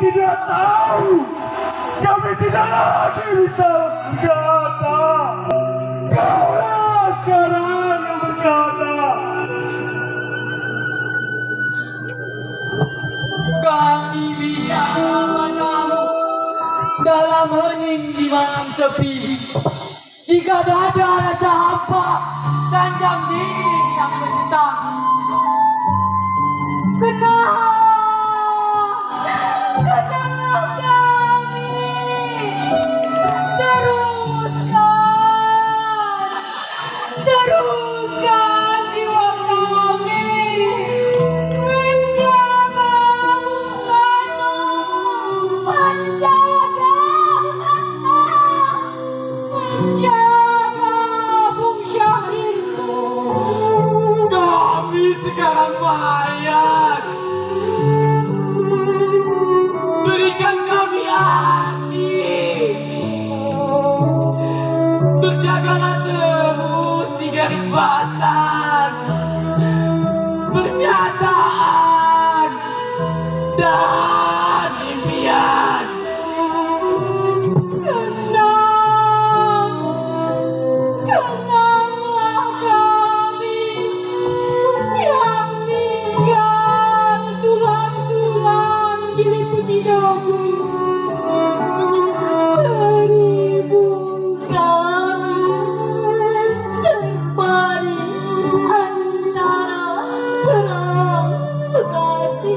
tidak tahu. Kami tidak lagi bisa berkata. Kaulah sekarang yang berkata. Kami bicara padamu dalam hening di malam sepi. Jika dada rasa hampa dan jam dinding yang bentang. Kenanglah kami, teruskan jiwa kami, menjaga Bung Syahrirmu. Kami sekarang mayat. Berikan kami hati. Berjagalah terus di garis batas pernyataan dan impian. Kenanglah kami yang tinggal tulang-tulang diliputi debu. Terbaring antara terang Bekasi.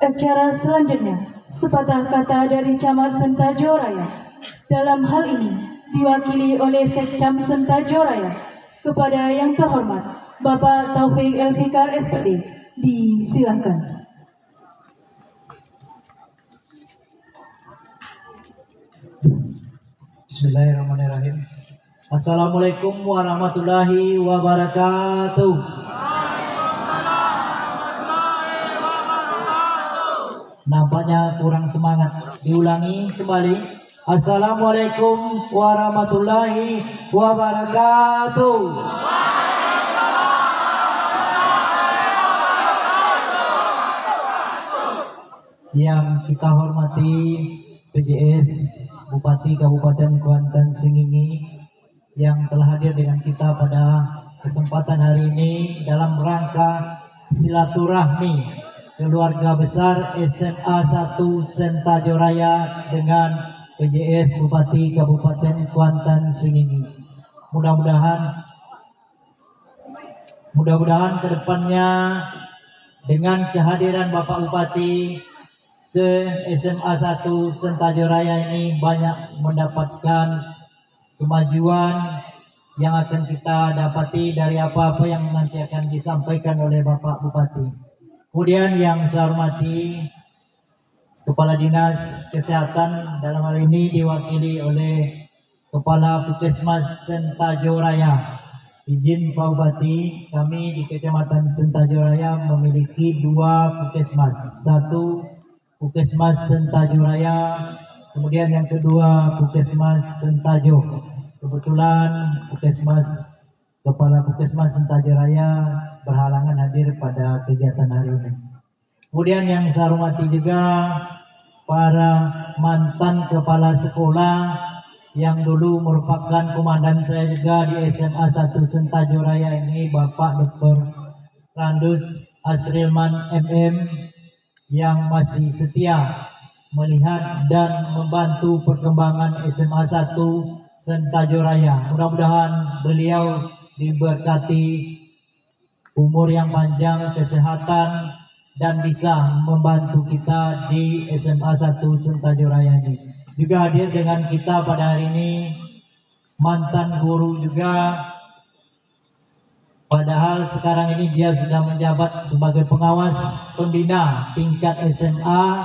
Acara selanjutnya, sepatah kata dari Camat Sentajo Raya. Dalam hal ini, diwakili oleh Sekcam Sentajo Raya. Kepada yang terhormat, Bapak Taufik Elfikar SPD, disilakan. Bismillahirrahmanirrahim. Assalamualaikum warahmatullahi wabarakatuh. Nampaknya kurang semangat. Diulangi kembali. Assalamualaikum warahmatullahi wabarakatuh. Yang kita hormati PJS Bupati Kabupaten Kuantan Sengingi yang telah hadir dengan kita pada kesempatan hari ini dalam rangka silaturahmi keluarga besar SMA 1 Sentajo Raya dengan PJS Bupati Kabupaten Kuantan Sengingi. Mudah-mudahan kedepannya dengan kehadiran Bapak Bupati ke SMA 1 Sentajo Raya ini banyak mendapatkan kemajuan yang akan kita dapati dari apa-apa yang nanti akan disampaikan oleh Bapak Bupati. Kemudian yang saya hormati Kepala Dinas Kesehatan, dalam hal ini diwakili oleh Kepala Puskesmas Sentajo Raya. Izin Pak Bupati, kami di Kecamatan Sentajo Raya memiliki 2 puskesmas. 1 Puskesmas Sentajo Raya, kemudian yang kedua Puskesmas Sentajo. Kebetulan Kepala Puskesmas Sentajo Raya berhalangan hadir pada kegiatan hari ini. Kemudian yang saya hormati juga para mantan kepala sekolah yang dulu merupakan komandan saya juga di SMA 1 Sentajo Raya ini, Bapak Dr. Randus Asrilman MM, yang masih setia melihat dan membantu perkembangan SMA 1 Sentajo Raya. Mudah-mudahan beliau diberkati umur yang panjang, kesehatan, dan bisa membantu kita di SMA 1 Sentajo Raya ini. Juga hadir dengan kita pada hari ini mantan guru juga, padahal sekarang ini dia sudah menjabat sebagai pengawas pembina tingkat SMA,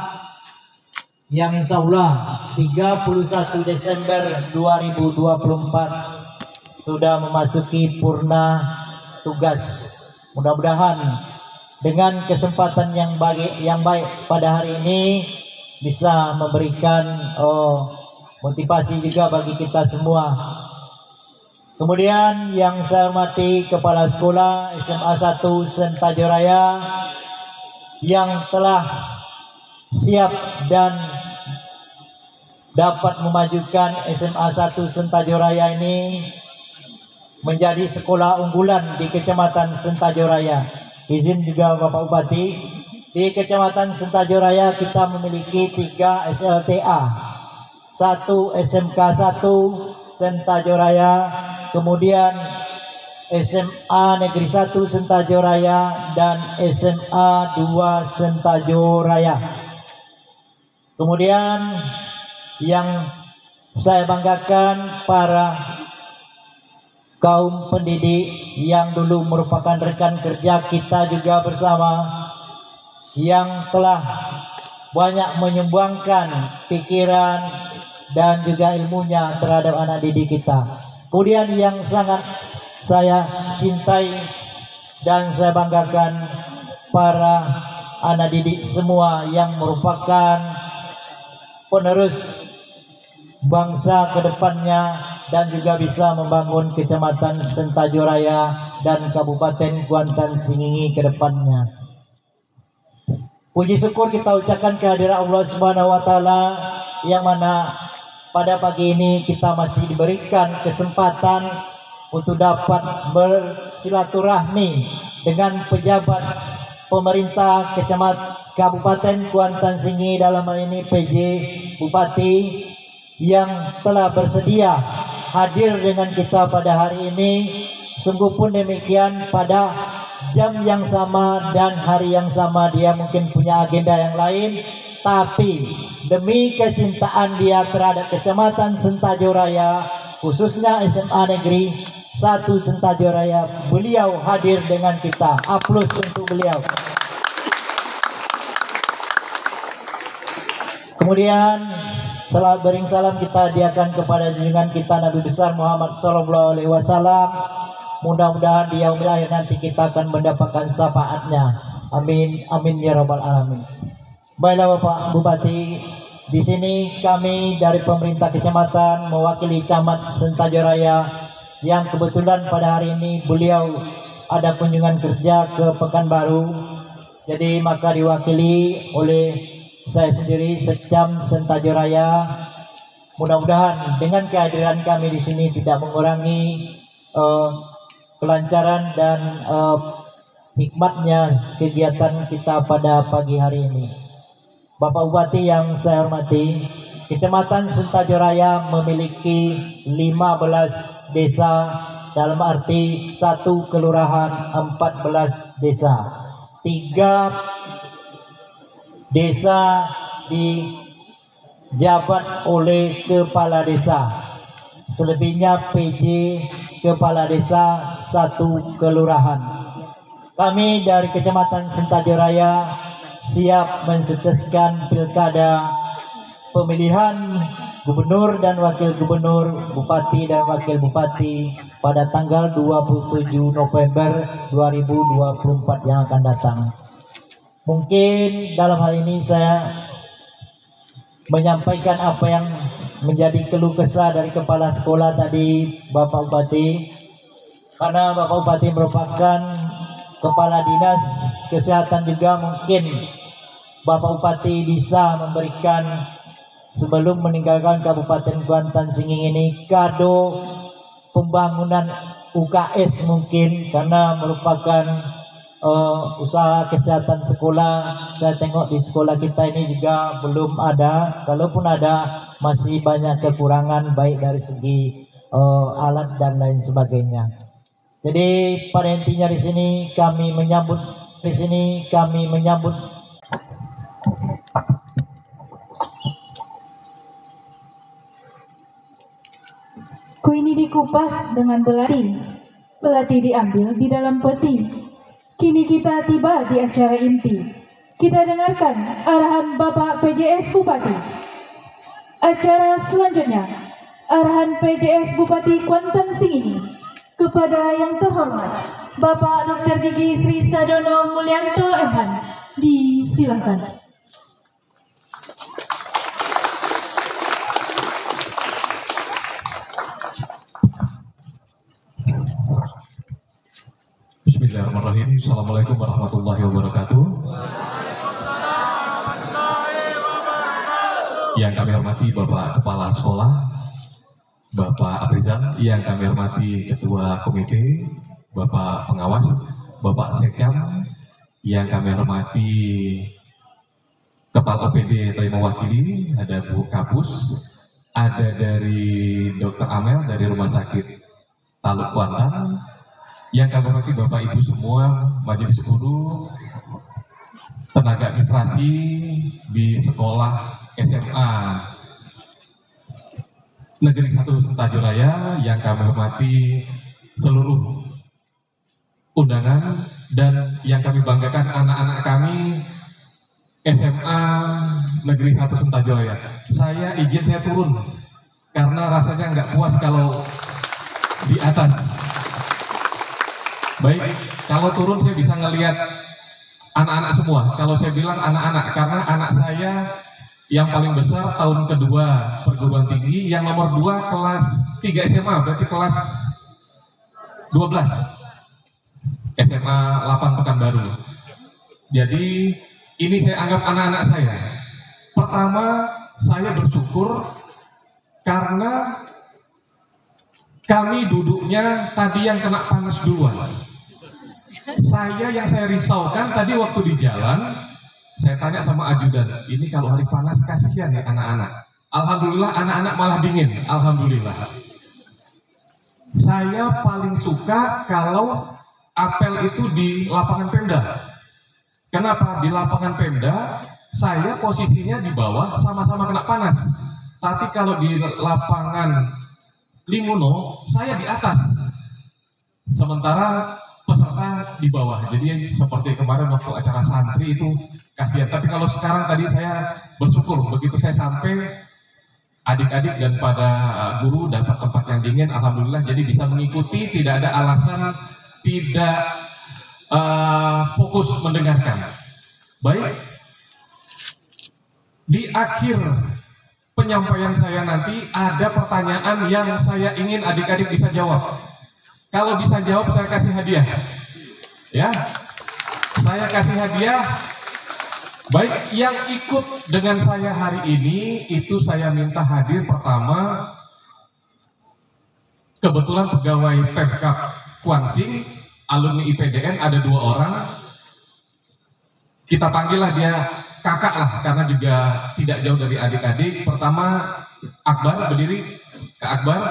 yang insya Allah 31 Desember 2024 sudah memasuki purna tugas. Mudah-mudahan dengan kesempatan yang baik pada hari ini bisa memberikan motivasi juga bagi kita semua. Kemudian yang saya hormati Kepala Sekolah SMA 1 Sentajo Raya yang telah siap dan dapat memajukan SMA 1 Sentajo Raya ini menjadi sekolah unggulan di Kecamatan Sentajo Raya. Izin juga Bapak Bupati, di Kecamatan Sentajo Raya kita memiliki 3 SLTA, 1 SMK 1 Sentajo Raya, kemudian SMA Negeri 1 Sentajo Raya, dan SMA 2 Sentajo Raya. Kemudian yang saya banggakan para kaum pendidik yang dulu merupakan rekan kerja kita juga bersama, yang telah banyak menyumbangkan pikiran dan juga ilmunya terhadap anak didik kita. Kemudian yang sangat saya cintai dan saya banggakan para anak didik semua yang merupakan penerus bangsa ke depannya dan juga bisa membangun Kecamatan Sentajo Raya dan Kabupaten Kuantan Singingi ke depannya. Puji syukur kita ucapkan kehadiran Allah Subhanahu wa taala, yang mana pada pagi ini kita masih diberikan kesempatan untuk dapat bersilaturahmi dengan pejabat pemerintah Kabupaten Kuantan Singingi, dalam hal ini PJ Bupati, yang telah bersedia hadir dengan kita pada hari ini. Sungguh pun demikian, pada jam yang sama dan hari yang sama dia mungkin punya agenda yang lain, tapi demi kecintaan dia terhadap Kecamatan Sentajo Raya, khususnya SMA Negeri 1 Sentajo Raya, beliau hadir dengan kita. Aplaus untuk beliau. Kemudian bering salam kita hadiahkan kepada junjungan kita Nabi besar Muhammad Sallallahu Alaihi Wasallam. Mudah-mudahan di yaumil akhir nanti kita akan mendapatkan syafaatnya. Amin, amin ya rabbal alamin. Baiklah Bapak Bupati, di sini kami dari pemerintah kecamatan mewakili Camat Sentajo Raya, yang kebetulan pada hari ini beliau ada kunjungan kerja ke Pekanbaru. Jadi maka diwakili oleh saya sendiri, Sekcam Sentajo Raya. Mudah-mudahan dengan kehadiran kami di sini tidak mengurangi kelancaran dan hikmatnya kegiatan kita pada pagi hari ini. Bapak Bupati yang saya hormati, Kecamatan Sentajo Raya memiliki 15 desa, dalam arti 1 kelurahan 14 desa. 3 desa dijabat oleh kepala desa, selebihnya PJ kepala desa 1 kelurahan. Kami dari Kecamatan Sentajo Raya siap mensukseskan pilkada pemilihan gubernur dan wakil gubernur, bupati dan wakil bupati pada tanggal 27 November 2024 yang akan datang. Mungkin dalam hal ini saya menyampaikan apa yang menjadi keluh kesah dari kepala sekolah tadi, Bapak Bupati, karena Bapak Bupati merupakan kepala dinas kesehatan juga. Mungkin Bapak Bupati bisa memberikan sebelum meninggalkan Kabupaten Kuantan Singing ini kado pembangunan UKS mungkin, karena merupakan usaha kesehatan sekolah. Saya tengok di sekolah kita ini juga belum ada, kalaupun ada masih banyak kekurangan baik dari segi alat dan lain sebagainya. Jadi pada intinya di sini kami menyambut Kue ini dikupas dengan belati. Belati diambil di dalam peti. Kini kita tiba di acara inti. Kita dengarkan arahan Bapak PJS Bupati. Acara selanjutnya, arahan PJS Bupati Kuantan Singing kepada yang terhormat Bapak Dr. Gigi Sri Sadono Mulyanto MH. Disilakan. Bismillahirrahmanirrahim. Assalamualaikum warahmatullahi wabarakatuh. Yang kami hormati Bapak Kepala Sekolah, Bapak Aprizal, yang kami hormati Ketua Komite, Bapak Pengawas, Bapak Sekam, yang kami hormati Kepala OPD atau yang mewakili, ada Bu Kapus, ada dari Dr. Amel dari Rumah Sakit Taluk Kuantan, yang kami hormati Bapak Ibu semua, majelis guru, tenaga administrasi di sekolah SMA Negeri 1 Sentajoraya, yang kami hormati seluruh undangan, dan yang kami banggakan anak-anak kami SMA Negeri 1 Sentajoraya. Saya turun karena rasanya nggak puas kalau di atas. Baik, kalau turun saya bisa ngelihat anak-anak semua. Kalau saya bilang anak-anak, karena anak saya yang paling besar tahun kedua perguruan tinggi, yang nomor 2 kelas 3 SMA, berarti kelas 12 SMA 8 Pekanbaru. Jadi ini saya anggap anak-anak saya. Pertama, saya bersyukur karena kami duduknya tadi yang kena panas duluan. Yang saya risaukan tadi waktu di jalan, saya tanya sama ajudan, ini kalau hari panas kasihan ya anak-anak. Alhamdulillah anak-anak malah dingin, alhamdulillah. Saya paling suka kalau apel itu di lapangan Pemda. Kenapa? Di lapangan Pemda, saya posisinya di bawah, sama-sama kena panas. Tapi kalau di lapangan Limuno, saya di atas. Sementara peserta di bawah. Jadi seperti kemarin waktu acara santri itu kasihan. Tapi kalau sekarang tadi saya bersyukur begitu saya sampai, adik-adik dan pada guru dapat tempat yang dingin, alhamdulillah. Jadi bisa mengikuti, tidak ada alasan tidak fokus mendengarkan. Baik, di akhir penyampaian saya nanti ada pertanyaan yang saya ingin adik-adik bisa jawab. Kalau bisa jawab saya kasih hadiah. Ya, saya kasih hadiah. Baik, yang ikut dengan saya hari ini itu saya minta hadir pertama. Kebetulan pegawai Pemkab Kuansing, alumni IPDN ada 2 orang. Kita panggillah dia kakak lah, karena juga tidak jauh dari adik-adik. Pertama Akbar, berdiri. Kak Akbar.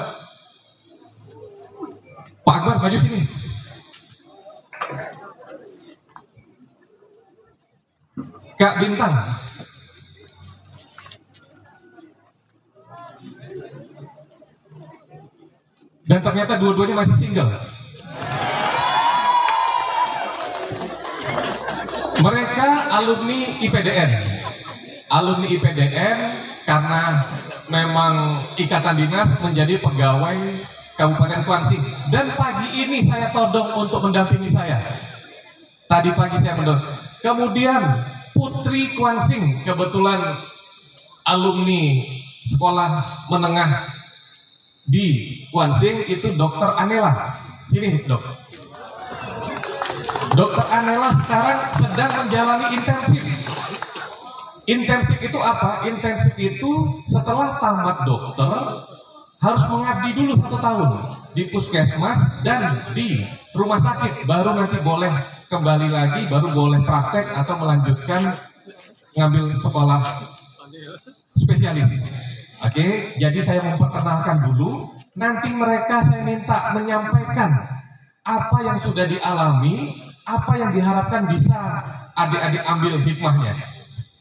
Pak Akbar, maju sini. Kak Bintang. Dan ternyata dua-duanya masih single. Mereka alumni IPDN. Alumni IPDN karena memang ikatan dinas menjadi pegawai Kabupaten Kuansing. Dan pagi ini saya todong untuk mendampingi saya. Tadi pagi saya mendampingi. Kemudian Putri Kuansing, kebetulan alumni sekolah menengah di Kuansing, itu Dokter Anela. Sini dok. Dokter Anela sekarang sedang menjalani intensif Intensif itu apa? Intensif itu setelah tamat dokter harus mengabdi dulu 1 tahun di puskesmas dan di rumah sakit, baru nanti boleh kembali lagi, baru boleh praktek atau melanjutkan ngambil sekolah spesialis. Oke, jadi saya memperkenalkan dulu. Nanti mereka saya minta menyampaikan apa yang sudah dialami, apa yang diharapkan bisa adik-adik ambil hikmahnya.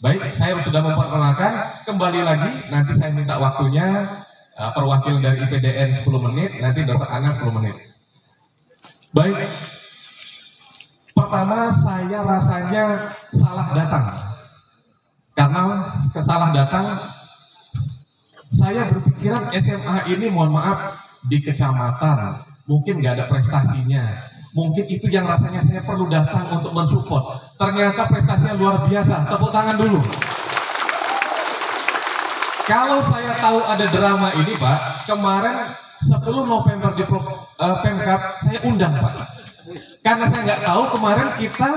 Baik, saya sudah memperkenalkan. Kembali lagi, nanti saya minta waktunya perwakilan dari IPDN 10 menit, nanti Dr. Ana 10 menit. Baik, pertama saya rasanya salah datang. Karena salah datang, saya berpikiran SMA ini, mohon maaf, di kecamatan mungkin nggak ada prestasinya, mungkin itu yang rasanya saya perlu datang untuk mensupport. Ternyata prestasinya luar biasa, tepuk tangan dulu. Kalau saya tahu ada drama ini Pak, kemarin 10 November di Pemkab saya undang Pak, karena saya nggak tahu kemarin kita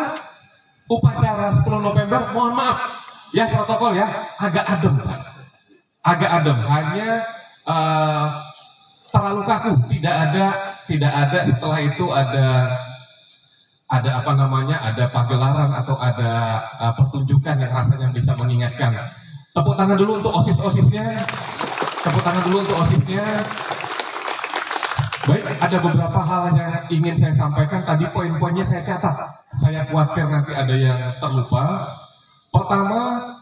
upacara 10 November, mohon maaf ya protokol ya, agak adem Pak, agak adem, hanya terlalu kaku, tidak ada setelah itu ada apa namanya, ada pagelaran atau ada pertunjukan yang rasanya bisa mengingatkan. Tepuk tangan dulu untuk OSIS-OSISnya, tepuk tangan dulu untuk OSISnya. Baik, ada beberapa hal yang ingin saya sampaikan, tadi poin-poinnya saya catat, saya khawatir nanti ada yang terlupa. Pertama,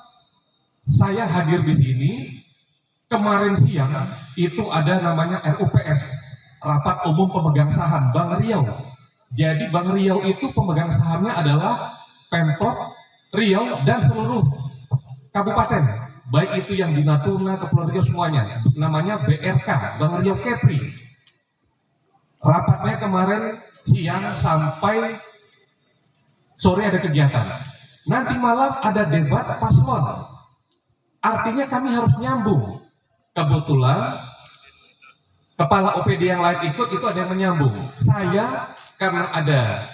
saya hadir di sini kemarin siang itu ada namanya RUPS, Rapat Umum Pemegang Saham Bank Riau. Jadi Bank Riau itu pemegang sahamnya adalah Pemprov Riau dan seluruh kabupaten, baik itu yang di Natuna, Kepulauan Riau semuanya. Namanya BRK, Bank Riau Kepri. Rapatnya kemarin siang sampai sore ada kegiatan. Nanti malam ada debat paslon. Artinya kami harus nyambung. Kebetulan kepala OPD yang lain ikut, itu ada yang menyambung. Saya karena ada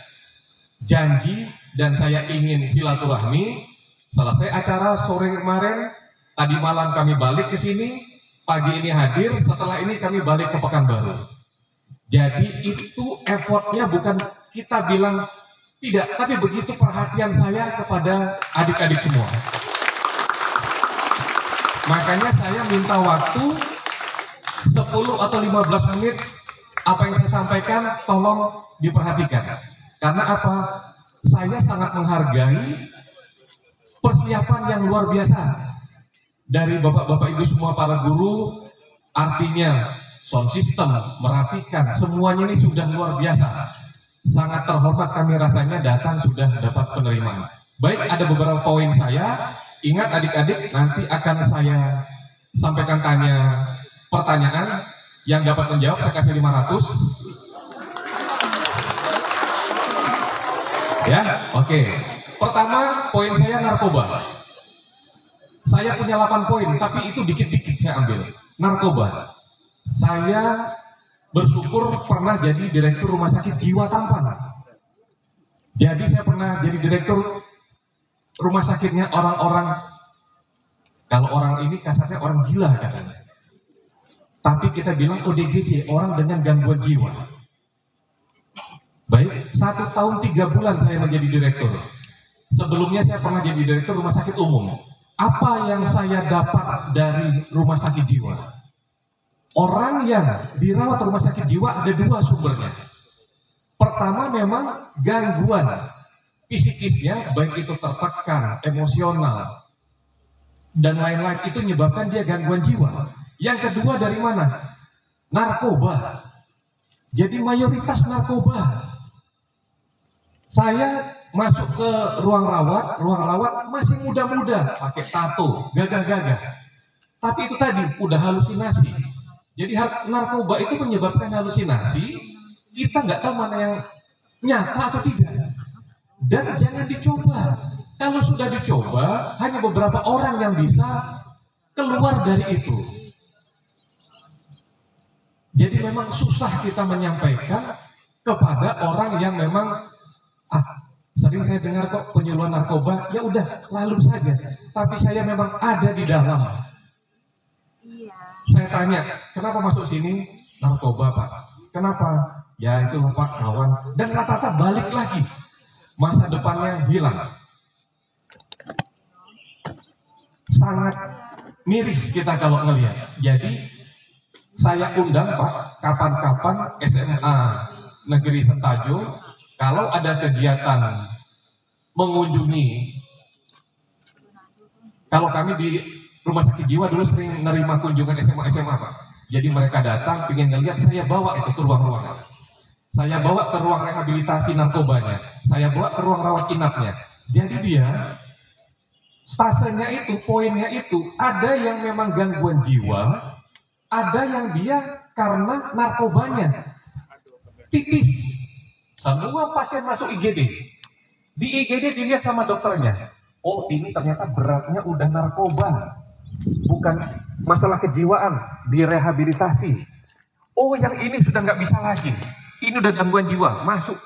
janji dan saya ingin silaturahmi, selesai acara sore kemarin, tadi malam kami balik ke sini, pagi ini hadir, setelah ini kami balik ke Pekanbaru. Jadi itu effortnya bukan kita bilang tidak, tapi begitu perhatian saya kepada adik-adik semua. Makanya saya minta waktu 10 atau 15 menit, apa yang saya sampaikan tolong diperhatikan. Karena apa? Saya sangat menghargai persiapan yang luar biasa dari bapak-bapak ibu semua para guru, artinya sound system, merapikan, semuanya ini sudah luar biasa. Sangat terhormat kami rasanya datang sudah dapat penerimaan. Baik, ada beberapa poin saya. Ingat adik-adik, nanti akan saya sampaikan pertanyaan yang dapat menjawab, saya kasih 500. Ya, oke. Pertama, poin saya narkoba. Saya punya 8 poin, tapi itu dikit-dikit saya ambil. Narkoba. Saya bersyukur pernah jadi direktur rumah sakit jiwa Tampan. Jadi saya pernah jadi direktur rumah sakitnya orang-orang, kalau orang ini kasarnya orang gila katanya. Tapi kita bilang ODGJ, orang dengan gangguan jiwa. Baik, 1 tahun 3 bulan saya menjadi direktur. Sebelumnya saya pernah jadi direktur rumah sakit umum. Apa yang saya dapat dari rumah sakit jiwa? Orang yang dirawat rumah sakit jiwa ada 2 sumbernya. Pertama memang gangguan psikisnya, baik itu tertekan, emosional, dan lain-lain, itu menyebabkan dia gangguan jiwa. Yang kedua dari mana? Narkoba. Jadi mayoritas narkoba. Saya masuk ke ruang rawat masih muda-muda, pakai tato, gagah-gagah. Tapi itu tadi udah halusinasi. Jadi narkoba itu menyebabkan halusinasi. Kita nggak tahu mana yang nyata atau tidak. Dan jangan dicoba. Kalau sudah dicoba, hanya beberapa orang yang bisa keluar dari itu. Jadi memang susah kita menyampaikan kepada orang yang memang sering saya dengar kok penyuluhan narkoba, ya udah lalu saja. Tapi saya memang ada di dalam. Saya tanya, kenapa masuk sini? Narkoba Pak. Kenapa? Ya itu Pak kawan. Dan rata-rata balik lagi. Masa depannya hilang. Sangat miris kita kalau ngelihat. Jadi saya undang Pak, kapan-kapan SMA Negeri Sentajo, kalau ada kegiatan mengunjungi, kalau kami di Rumah Sakit Jiwa dulu sering nerima kunjungan SMA Pak. Jadi mereka datang, ingin ngelihat, saya bawa itu ke ruang-ruangan. Saya bawa ke ruang rehabilitasi narkobanya. Saya bawa ke ruang rawat inapnya. Jadi dia, stasenya itu, poinnya itu, ada yang memang gangguan jiwa, ada yang dia karena narkobanya. Tipis. Semua pasien masuk IGD. Di IGD dilihat sama dokternya. Oh ini ternyata beratnya udah narkoba. Bukan masalah kejiwaan, direhabilitasi. Oh yang ini sudah nggak bisa lagi. Ini udah gangguan jiwa, masuk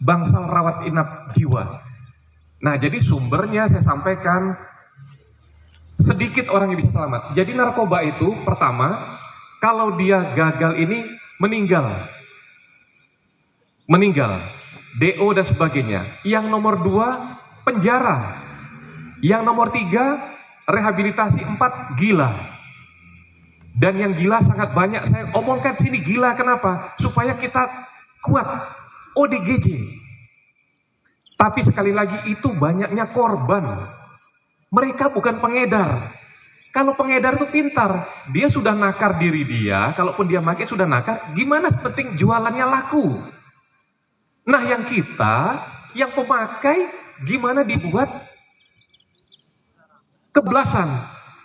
bangsal rawat inap jiwa. Nah jadi sumbernya saya sampaikan, sedikit orang yang bisa selamat. Jadi narkoba itu pertama, kalau dia gagal ini meninggal, DO dan sebagainya. Yang nomor 2 penjara. Yang nomor 3 rehabilitasi. 4 gila. Dan yang gila sangat banyak. Saya omongkan sini gila kenapa? Supaya kita kuat. ODGJ. Tapi sekali lagi itu banyaknya korban. Mereka bukan pengedar. Kalau pengedar itu pintar, dia sudah nakar diri dia. Kalaupun dia pakai sudah nakar, gimana penting jualannya laku? Nah yang kita, yang pemakai, gimana dibuat kebelasan.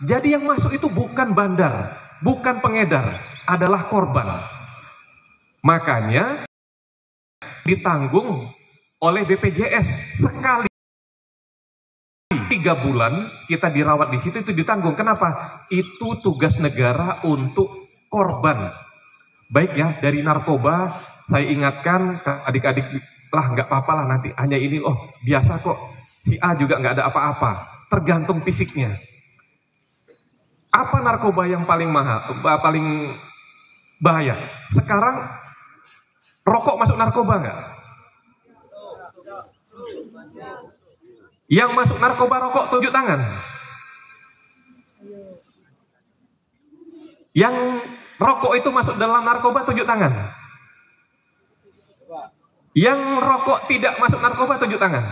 Jadi yang masuk itu bukan bandar, bukan pengedar, adalah korban. Makanya ditanggung oleh BPJS sekali 3 bulan kita dirawat di situ itu ditanggung. Kenapa? Itu tugas negara untuk korban. Baik ya, dari narkoba saya ingatkan ke adik-adik lah nggak apa-apa lah nanti hanya ini, oh biasa kok si A juga nggak ada apa-apa, tergantung fisiknya. Apa narkoba yang paling mahal, paling bahaya? Sekarang rokok masuk narkoba nggak? Yang masuk narkoba rokok tunjuk tangan. Yang rokok itu masuk dalam narkoba tunjuk tangan. Yang rokok tidak masuk narkoba tunjuk tangan.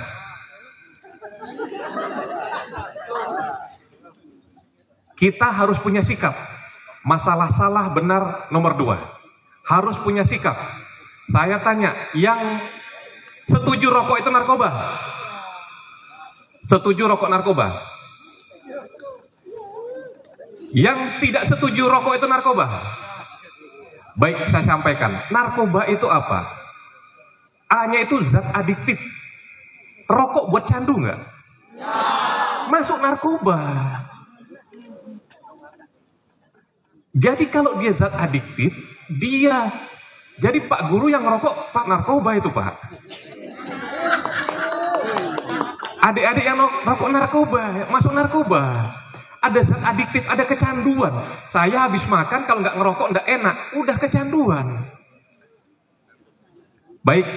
Kita harus punya sikap. Masalah salah benar nomor 2. Harus punya sikap. Saya tanya, yang setuju rokok itu narkoba? Setuju rokok narkoba? Yang tidak setuju rokok itu narkoba? Baik, saya sampaikan. Narkoba itu apa? A-nya itu zat adiktif. Rokok buat candu nggak? Masuk narkoba. Jadi kalau dia zat adiktif, dia. Jadi Pak Guru yang ngerokok, Pak narkoba itu Pak. Adik-adik yang rokok narkoba, masuk narkoba. Ada zat adiktif, ada kecanduan. Saya habis makan kalau nggak ngerokok nggak enak, udah kecanduan. Baik,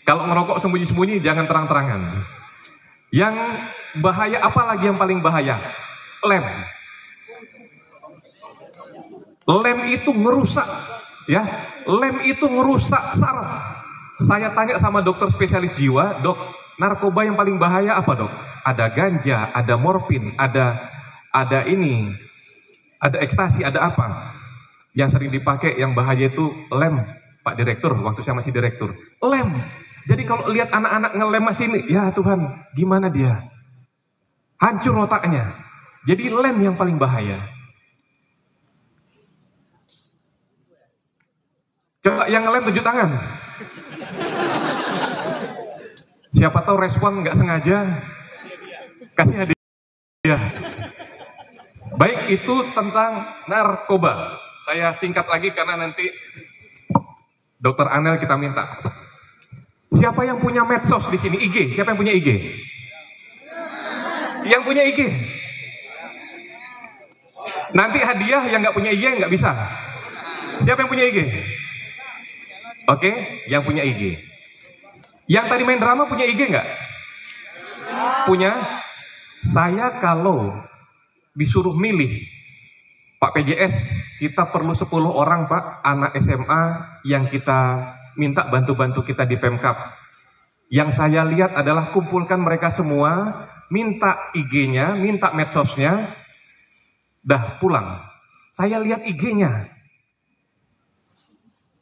kalau ngerokok sembunyi-sembunyi jangan terang-terangan. Yang bahaya apa lagi yang paling bahaya? Lem. Lem itu ngerusak, ya. Lem itu ngerusak saraf. Saya tanya sama dokter spesialis jiwa, dok, narkoba yang paling bahaya apa dok? Ada ganja, ada morfin, ada ini, ada ekstasi, ada apa? Yang sering dipakai yang bahaya itu lem, Pak Direktur, waktu saya masih direktur. Lem. Jadi kalau lihat anak-anak ngelem masih ini, ya Tuhan, gimana dia? Hancur otaknya. Jadi lem yang paling bahaya. Coba yang ngelem tunjuk tangan. Siapa tahu respon nggak sengaja, kasih hadiah. Baik, itu tentang narkoba. Saya singkat lagi karena nanti Dokter Anel kita minta. Siapa yang punya medsos di sini? IG. Siapa yang punya IG? Yang punya IG. Nanti hadiah yang nggak punya IG nggak bisa. Siapa yang punya IG? Oke, yang punya IG. Yang tadi main drama punya IG nggak? Punya. Saya kalau disuruh milih, Pak PJS, kita perlu 10 orang Pak, anak SMA yang kita minta bantu-bantu kita di Pemkab. Yang saya lihat adalah kumpulkan mereka semua, minta IG-nya, minta medsosnya, dah pulang. Saya lihat IG-nya.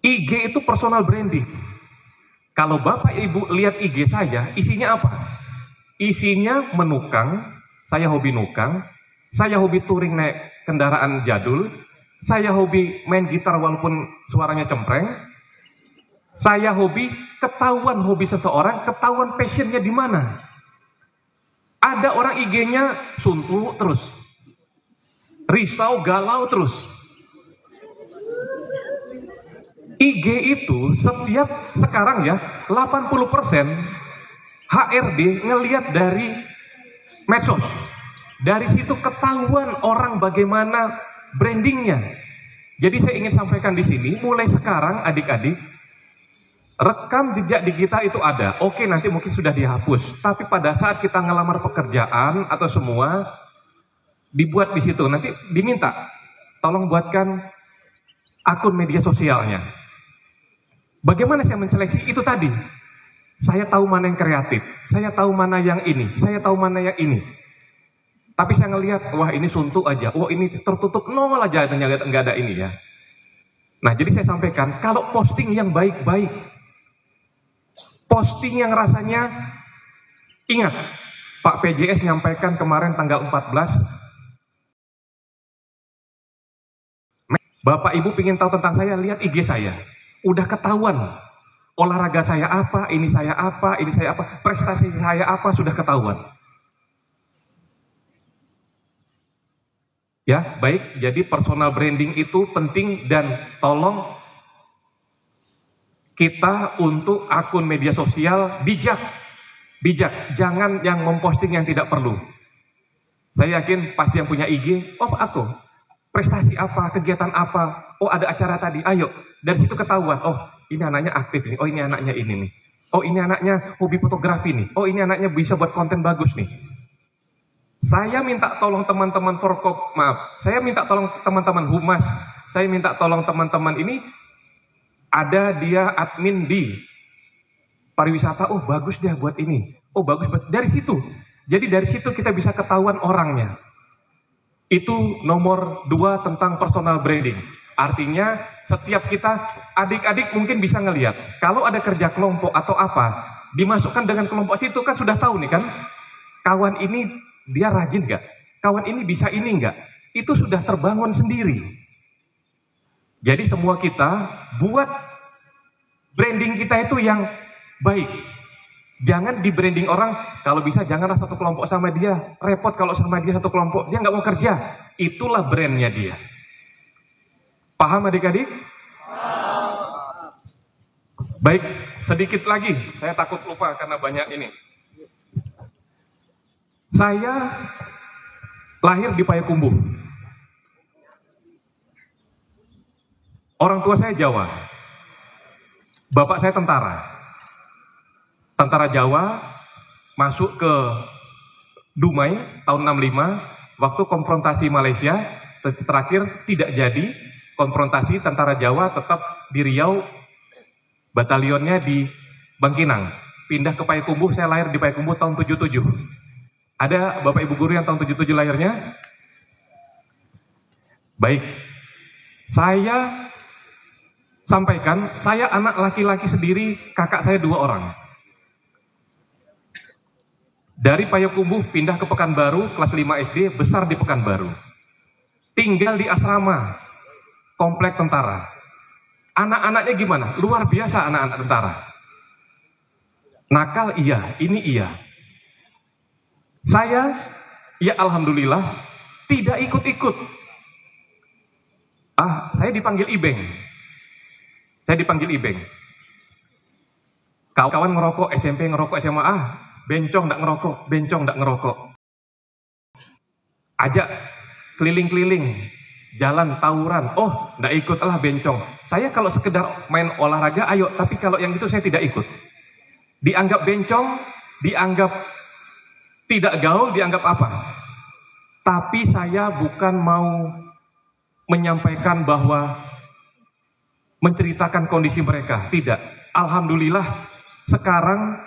IG itu personal branding. Kalau Bapak Ibu lihat IG saya, isinya apa? Isinya menukang, saya hobi nukang, saya hobi touring naik kendaraan jadul, saya hobi main gitar walaupun suaranya cempreng, saya hobi ketahuan hobi seseorang, ketahuan passionnya di mana. Ada orang IG-nya suntuk terus, risau galau terus. IG itu setiap sekarang ya 80% HRD ngelihat dari medsos. Dari situ ketahuan orang bagaimana brandingnya. Jadi saya ingin sampaikan di sini, mulai sekarang adik-adik, rekam jejak digital itu ada. Oke, nanti mungkin sudah dihapus. Tapi pada saat kita ngelamar pekerjaan atau semua, dibuat di situ. Nanti diminta, tolong buatkan akun media sosialnya. Bagaimana saya menseleksi? Itu tadi. Saya tahu mana yang kreatif, saya tahu mana yang ini, saya tahu mana yang ini. Tapi saya ngelihat, wah ini suntuk aja, wah ini tertutup nol aja, nggak ada ini ya. Nah jadi saya sampaikan, kalau posting yang baik-baik, posting yang rasanya, ingat, Pak PJS nyampaikan kemarin tanggal 14, Bapak Ibu pingin tahu tentang saya, lihat IG saya, udah ketahuan. Olahraga saya apa, ini saya apa, ini saya apa, prestasi saya apa, sudah ketahuan. Ya, baik, jadi personal branding itu penting dan tolong kita untuk akun media sosial bijak, jangan yang memposting yang tidak perlu. Saya yakin pasti yang punya IG, oh aku, prestasi apa, kegiatan apa, oh ada acara tadi, ayo, dari situ ketahuan, oh ini anaknya aktif nih, oh ini anaknya ini nih, oh ini anaknya hobi fotografi nih, oh ini anaknya bisa buat konten bagus nih. Saya minta tolong teman-teman Forkop, maaf, saya minta tolong teman-teman Humas, saya minta tolong teman-teman ini, ada dia admin di pariwisata, oh bagus dia buat ini, oh bagus buat, dari situ. Jadi dari situ kita bisa ketahuan orangnya. Itu nomor 2 tentang personal branding. Artinya setiap kita, adik-adik mungkin bisa ngelihat, kalau ada kerja kelompok atau apa, dimasukkan dengan kelompok situ kan sudah tahu nih kan, kawan ini dia rajin nggak? Kawan ini bisa ini nggak? Itu sudah terbangun sendiri. Jadi semua kita buat branding kita itu yang baik. Jangan di branding orang, kalau bisa janganlah satu kelompok sama dia, repot kalau sama dia satu kelompok, dia nggak mau kerja. Itulah brandnya dia. Paham adik-adik? Baik, sedikit lagi, saya takut lupa karena banyak ini. Saya lahir di Payakumbuh. Orang tua saya Jawa. Bapak saya tentara. Tentara Jawa masuk ke Dumai tahun 65, waktu konfrontasi Malaysia, terakhir tidak jadi, konfrontasi tentara Jawa tetap di Riau, batalionnya di Bangkinang. Pindah ke Payakumbuh, saya lahir di Payakumbuh tahun 77. Ada Bapak Ibu guru yang tahun 77 lahirnya? Baik, saya sampaikan, saya anak laki-laki sendiri, kakak saya 2 orang. Dari Payakumbuh pindah ke Pekanbaru, kelas 5 SD, besar di Pekanbaru. Tinggal di asrama, komplek tentara. Anak-anaknya gimana? Luar biasa anak-anak tentara. Nakal iya, ini iya. Saya, ya alhamdulillah, tidak ikut-ikut. Saya dipanggil Ibeng. Saya dipanggil Ibeng. Kawan ngerokok, SMP ngerokok, SMA, bencong ndak ngerokok, bencong ndak ngerokok. Ajak keliling-keliling, jalan tawuran, oh ndak ikut lah bencong. Saya kalau sekedar main olahraga, ayo, tapi kalau yang itu saya tidak ikut. Dianggap bencong, dianggap tidak gaul, dianggap apa? Tapi saya bukan mau menyampaikan bahwa menceritakan kondisi mereka, tidak. Alhamdulillah sekarang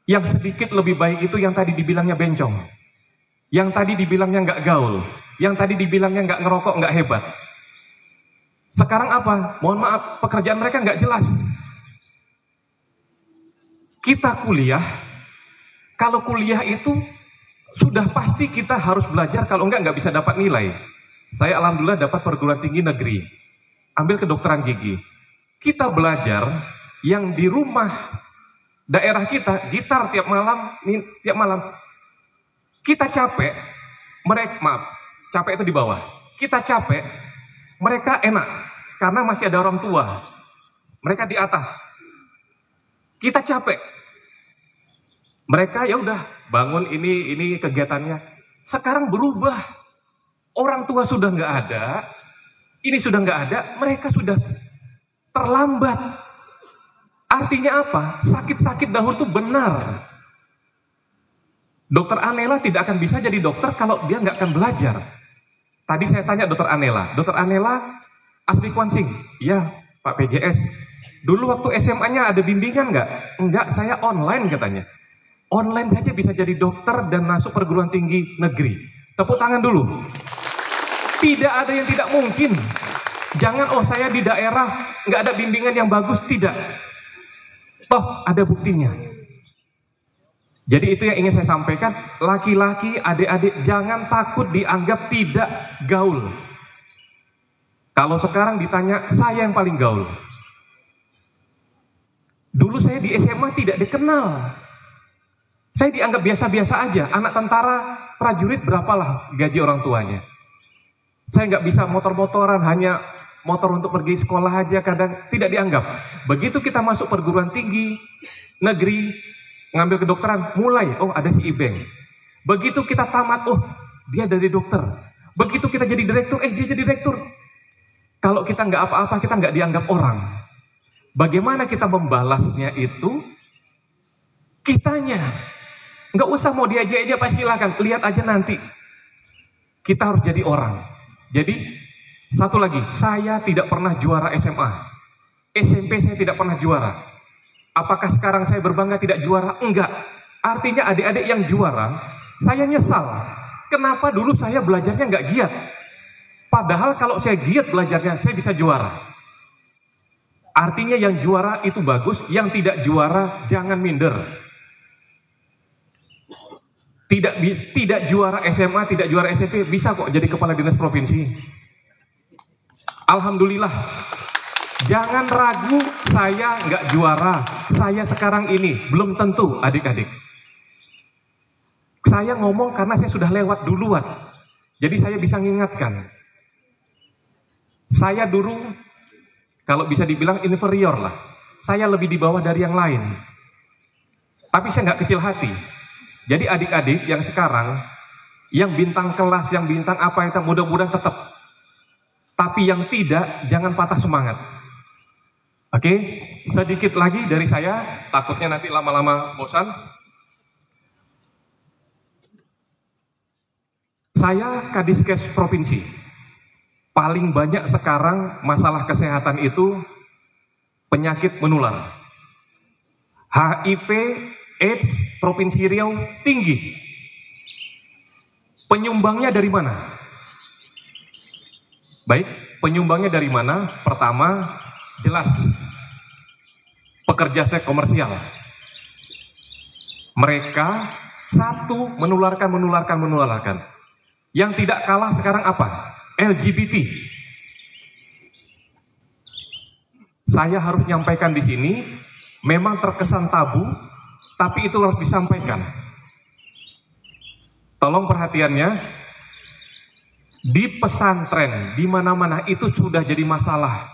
yang sedikit lebih baik itu yang tadi dibilangnya bencong, yang tadi dibilangnya nggak gaul, yang tadi dibilangnya nggak ngerokok, nggak hebat. Sekarang apa? Mohon maaf, pekerjaan mereka nggak jelas. Kita kuliah, kalau kuliah itu sudah pasti kita harus belajar, kalau nggak bisa dapat nilai. Saya alhamdulillah dapat perguruan tinggi negeri, ambil kedokteran gigi. Kita belajar yang di rumah daerah kita, gitar tiap malam. Kita capek, mereka capek itu di bawah. Kita capek, mereka enak karena masih ada orang tua. Mereka di atas. Kita capek. Mereka ya udah bangun ini kegiatannya. Sekarang berubah. Orang tua sudah nggak ada, ini sudah nggak ada, mereka sudah terlambat. Artinya apa? Sakit-sakit dahulu itu benar. Dokter Anela tidak akan bisa jadi dokter kalau dia nggak akan belajar. Tadi saya tanya Dokter Anela asli Kuansing? Iya, Pak PJS. Dulu waktu SMA-nya ada bimbingan nggak? Enggak, saya online katanya. Online saja bisa jadi dokter dan masuk perguruan tinggi negeri. Tepuk tangan dulu. Tidak ada yang tidak mungkin. Jangan, oh saya di daerah nggak ada bimbingan yang bagus, tidak. Toh ada buktinya. Jadi itu yang ingin saya sampaikan. Laki-laki, adik-adik, jangan takut dianggap tidak gaul. Kalau sekarang ditanya, saya yang paling gaul. Dulu saya di SMA tidak dikenal. Saya dianggap biasa-biasa aja. Anak tentara, prajurit berapalah gaji orang tuanya. Saya nggak bisa motor-motoran, hanya motor untuk pergi sekolah aja, kadang tidak dianggap. Begitu kita masuk perguruan tinggi negeri, ngambil kedokteran, mulai, oh ada si Ibeng. Begitu kita tamat, oh dia dari dokter. Begitu kita jadi direktur, dia jadi direktur. Kalau kita nggak apa-apa, kita nggak dianggap orang. Bagaimana kita membalasnya itu? Kitanya. Nggak usah mau diajak aja, Pak, silakan. Lihat aja nanti. Kita harus jadi orang. Jadi, satu lagi, saya tidak pernah juara SMA. SMP saya tidak pernah juara. Apakah sekarang saya berbangga tidak juara? Enggak. Artinya adik-adik yang juara, saya nyesal. Kenapa dulu saya belajarnya nggak giat? Padahal kalau saya giat belajarnya, saya bisa juara. Artinya yang juara itu bagus, yang tidak juara jangan minder. Tidak juara SMA, tidak juara SMP, bisa kok jadi kepala dinas provinsi. Alhamdulillah. Jangan ragu, saya nggak juara. Saya sekarang ini, belum tentu adik-adik. Saya ngomong karena saya sudah lewat duluan. Jadi saya bisa mengingatkan. Saya dulu, kalau bisa dibilang inferior lah. Saya lebih di bawah dari yang lain. Tapi saya nggak kecil hati. Jadi adik-adik yang sekarang, yang bintang kelas, yang bintang apa itu mudah-mudahan tetap. Tapi yang tidak, jangan patah semangat. Oke, sedikit lagi dari saya, takutnya nanti lama-lama bosan. Saya Kadiskes Provinsi. Paling banyak sekarang masalah kesehatan itu penyakit menular. HIV, AIDS, Provinsi Riau tinggi. Penyumbangnya dari mana? Baik, penyumbangnya dari mana? Pertama, jelas pekerja seks komersial. Mereka satu menularkan. Yang tidak kalah sekarang apa? LGBT. Saya harus nyampaikan di sini, memang terkesan tabu, tapi itu harus disampaikan. Tolong perhatiannya, di pesantren, di mana-mana itu sudah jadi masalah.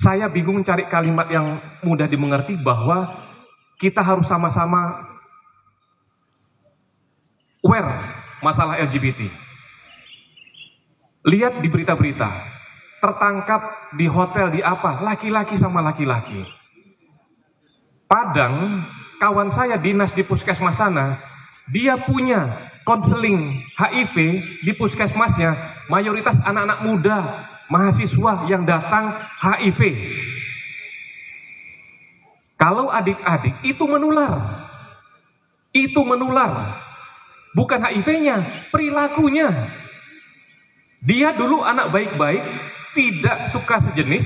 Saya bingung cari kalimat yang mudah dimengerti bahwa kita harus sama-sama aware masalah LGBT. Lihat di berita-berita, tertangkap di hotel di apa, laki-laki sama laki-laki. Padang, kawan saya dinas di puskesmas sana, dia punya konseling HIV di puskesmasnya, mayoritas anak-anak muda, mahasiswa yang datang HIV. Kalau adik-adik itu menular. Itu menular. Bukan HIV-nya, perilakunya. Dia dulu anak baik-baik, tidak suka sejenis,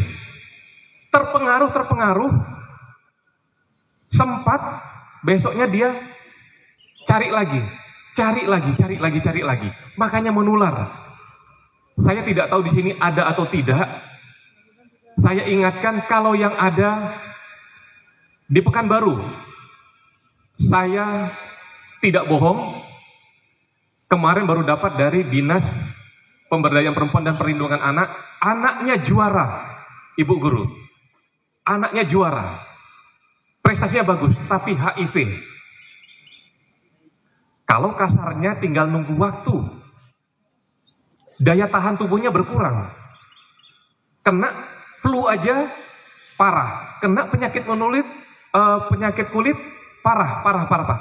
terpengaruh, sempat besoknya dia cari lagi. Makanya menular. Saya tidak tahu di sini ada atau tidak. Saya ingatkan kalau yang ada di Pekanbaru, saya tidak bohong, kemarin baru dapat dari Dinas Pemberdayaan Perempuan dan Perlindungan Anak, anaknya juara, Ibu Guru. Anaknya juara. Prestasinya bagus, tapi HIV. Kalau kasarnya tinggal nunggu waktu. Daya tahan tubuhnya berkurang. Kena flu aja parah. Kena penyakit menular, penyakit kulit parah.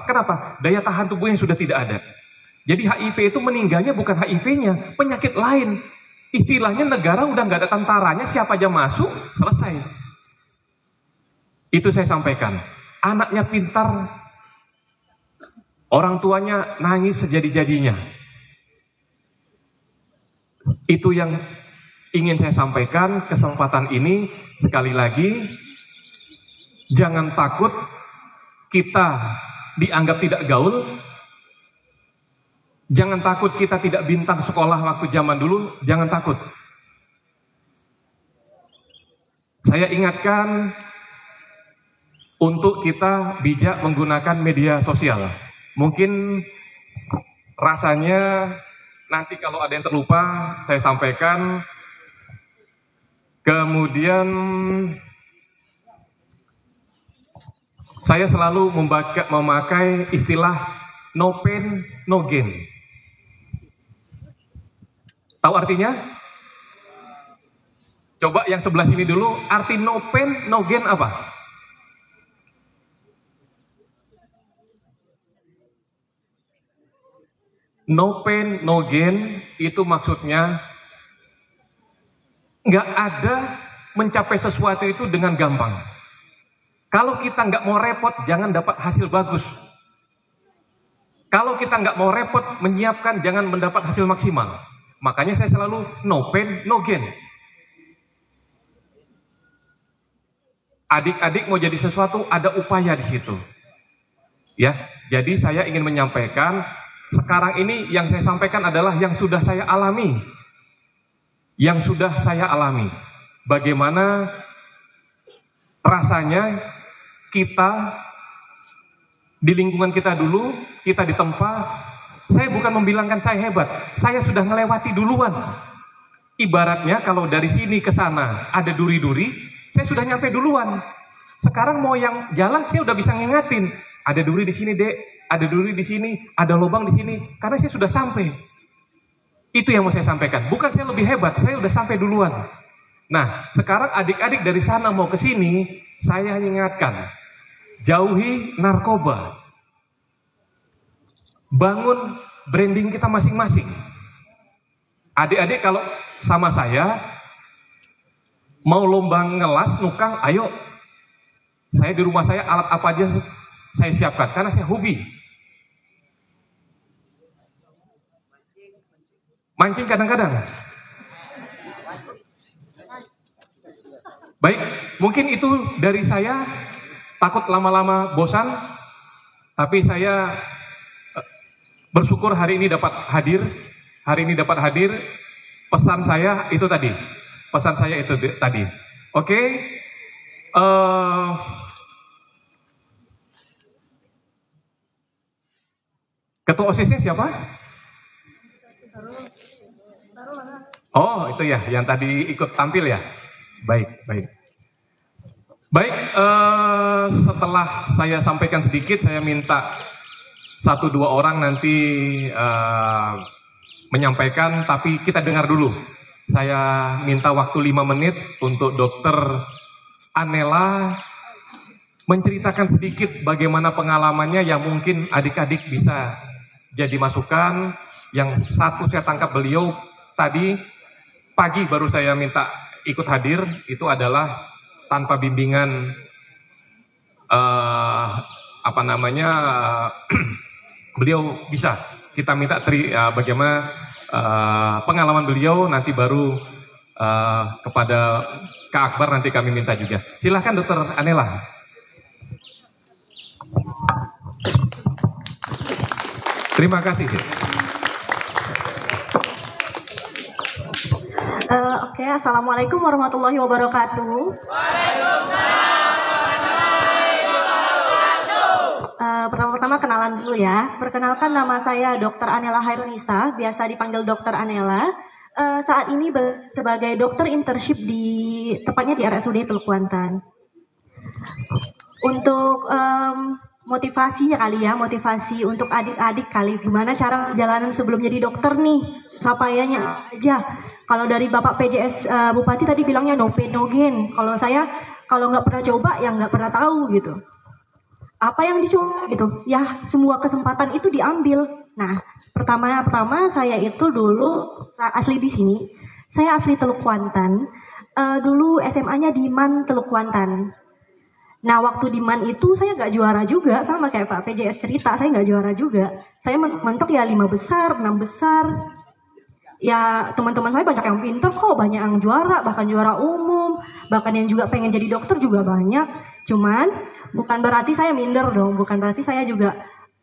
Kenapa? Daya tahan tubuhnya sudah tidak ada. Jadi HIV itu meninggalnya bukan HIV-nya, penyakit lain. Istilahnya negara udah nggak ada tentaranya, siapa aja masuk, selesai. Itu saya sampaikan. Anaknya pintar, orang tuanya nangis sejadi-jadinya. Itu yang ingin saya sampaikan kesempatan ini. Sekali lagi, jangan takut kita dianggap tidak gaul. Jangan takut kita tidak bintang sekolah waktu zaman dulu, jangan takut. Saya ingatkan untuk kita bijak menggunakan media sosial. Mungkin rasanya nanti kalau ada yang terlupa saya sampaikan. Kemudian saya selalu memakai istilah no pain, no gain. Tahu artinya? Coba yang sebelah sini dulu, arti no pain, no gain apa? No pain, no gain itu maksudnya nggak ada mencapai sesuatu itu dengan gampang. Kalau kita nggak mau repot, jangan dapat hasil bagus. Kalau kita nggak mau repot menyiapkan, jangan mendapat hasil maksimal. Makanya saya selalu no pain, no gain. Adik-adik mau jadi sesuatu, ada upaya di situ. Ya, jadi saya ingin menyampaikan, sekarang ini yang saya sampaikan adalah yang sudah saya alami. Yang sudah saya alami. Bagaimana rasanya kita di lingkungan kita dulu, kita ditempa. Saya bukan membilangkan saya hebat, saya sudah melewati duluan. Ibaratnya kalau dari sini ke sana ada duri-duri, saya sudah nyampe duluan. Sekarang mau yang jalan, saya udah bisa ngingatin. Ada duri di sini, Dek. Ada duri di sini, ada lubang di sini. Karena saya sudah sampai. Itu yang mau saya sampaikan. Bukan saya lebih hebat, saya udah sampai duluan. Nah, sekarang adik-adik dari sana mau ke sini, saya ingatkan. Jauhi narkoba. Bangun branding kita masing-masing. Adik-adik kalau sama saya mau lomba ngelas, nukang, ayo. Saya di rumah saya alat apa aja saya siapkan karena saya hobi. Mancing kadang-kadang. Baik, mungkin itu dari saya. Takut lama-lama bosan, tapi saya bersyukur hari ini dapat hadir. Hari ini dapat hadir. Pesan saya itu tadi. Oke. Ketua OSIS-nya siapa? Oh, itu ya, yang tadi ikut tampil ya. Baik. Baik, setelah saya sampaikan sedikit, saya minta 1-2 orang nanti menyampaikan, tapi kita dengar dulu. Saya minta waktu 5 menit untuk Dokter Anela menceritakan sedikit bagaimana pengalamannya yang mungkin adik-adik bisa jadi masukan. Yang satu saya tangkap beliau tadi pagi baru saya minta ikut hadir, itu adalah tanpa bimbingan beliau bisa. Kita minta bagaimana pengalaman beliau, nanti baru kepada Kak Akbar nanti kami minta juga. Silahkan Dokter Anela. Terima kasih. Oke, Assalamualaikum warahmatullahi wabarakatuh. Pertama-tama kenalan dulu ya. Perkenalkan, nama saya Dr. Anela Hairunisa, biasa dipanggil Dr. Anela. Saat ini sebagai dokter internship tepatnya di RSUD Teluk Kuantan. Untuk motivasinya kali ya, motivasi untuk adik-adik kali, gimana cara perjalanan sebelum jadi dokter nih, susah payahnya aja. Kalau dari Bapak PJS Bupati tadi bilangnya no pain no gain. Kalau saya, kalau nggak pernah coba ya nggak pernah tahu gitu. Apa yang dicoba gitu? Ya semua kesempatan itu diambil. Nah, pertama saya itu dulu asli di sini. Saya asli Teluk Kuantan. Dulu SMA-nya di MAN Teluk Kuantan. Nah, waktu di MAN itu saya nggak juara juga, sama kayak Pak PJS cerita, saya nggak juara juga. Saya mentok ya 5 besar, 6 besar. Ya teman-teman saya banyak yang pintar kok, banyak yang juara, bahkan juara umum, bahkan yang juga pengen jadi dokter juga banyak. Cuman bukan berarti saya minder dong, bukan berarti saya juga,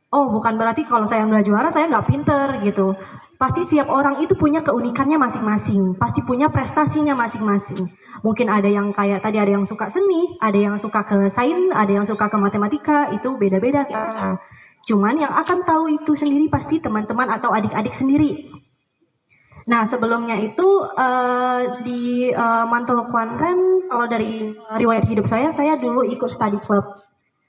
bukan berarti kalau saya nggak juara saya nggak pinter gitu. Pasti setiap orang itu punya keunikannya masing-masing, pasti punya prestasinya masing-masing. Mungkin ada yang kayak tadi, ada yang suka seni, ada yang suka ke sains, ada yang suka ke matematika, itu beda-beda ya. Cuman yang akan tahu itu sendiri pasti teman-teman atau adik-adik sendiri. Nah, sebelumnya itu di MAN Teluk Kuantan, kalau dari riwayat hidup saya dulu ikut study club.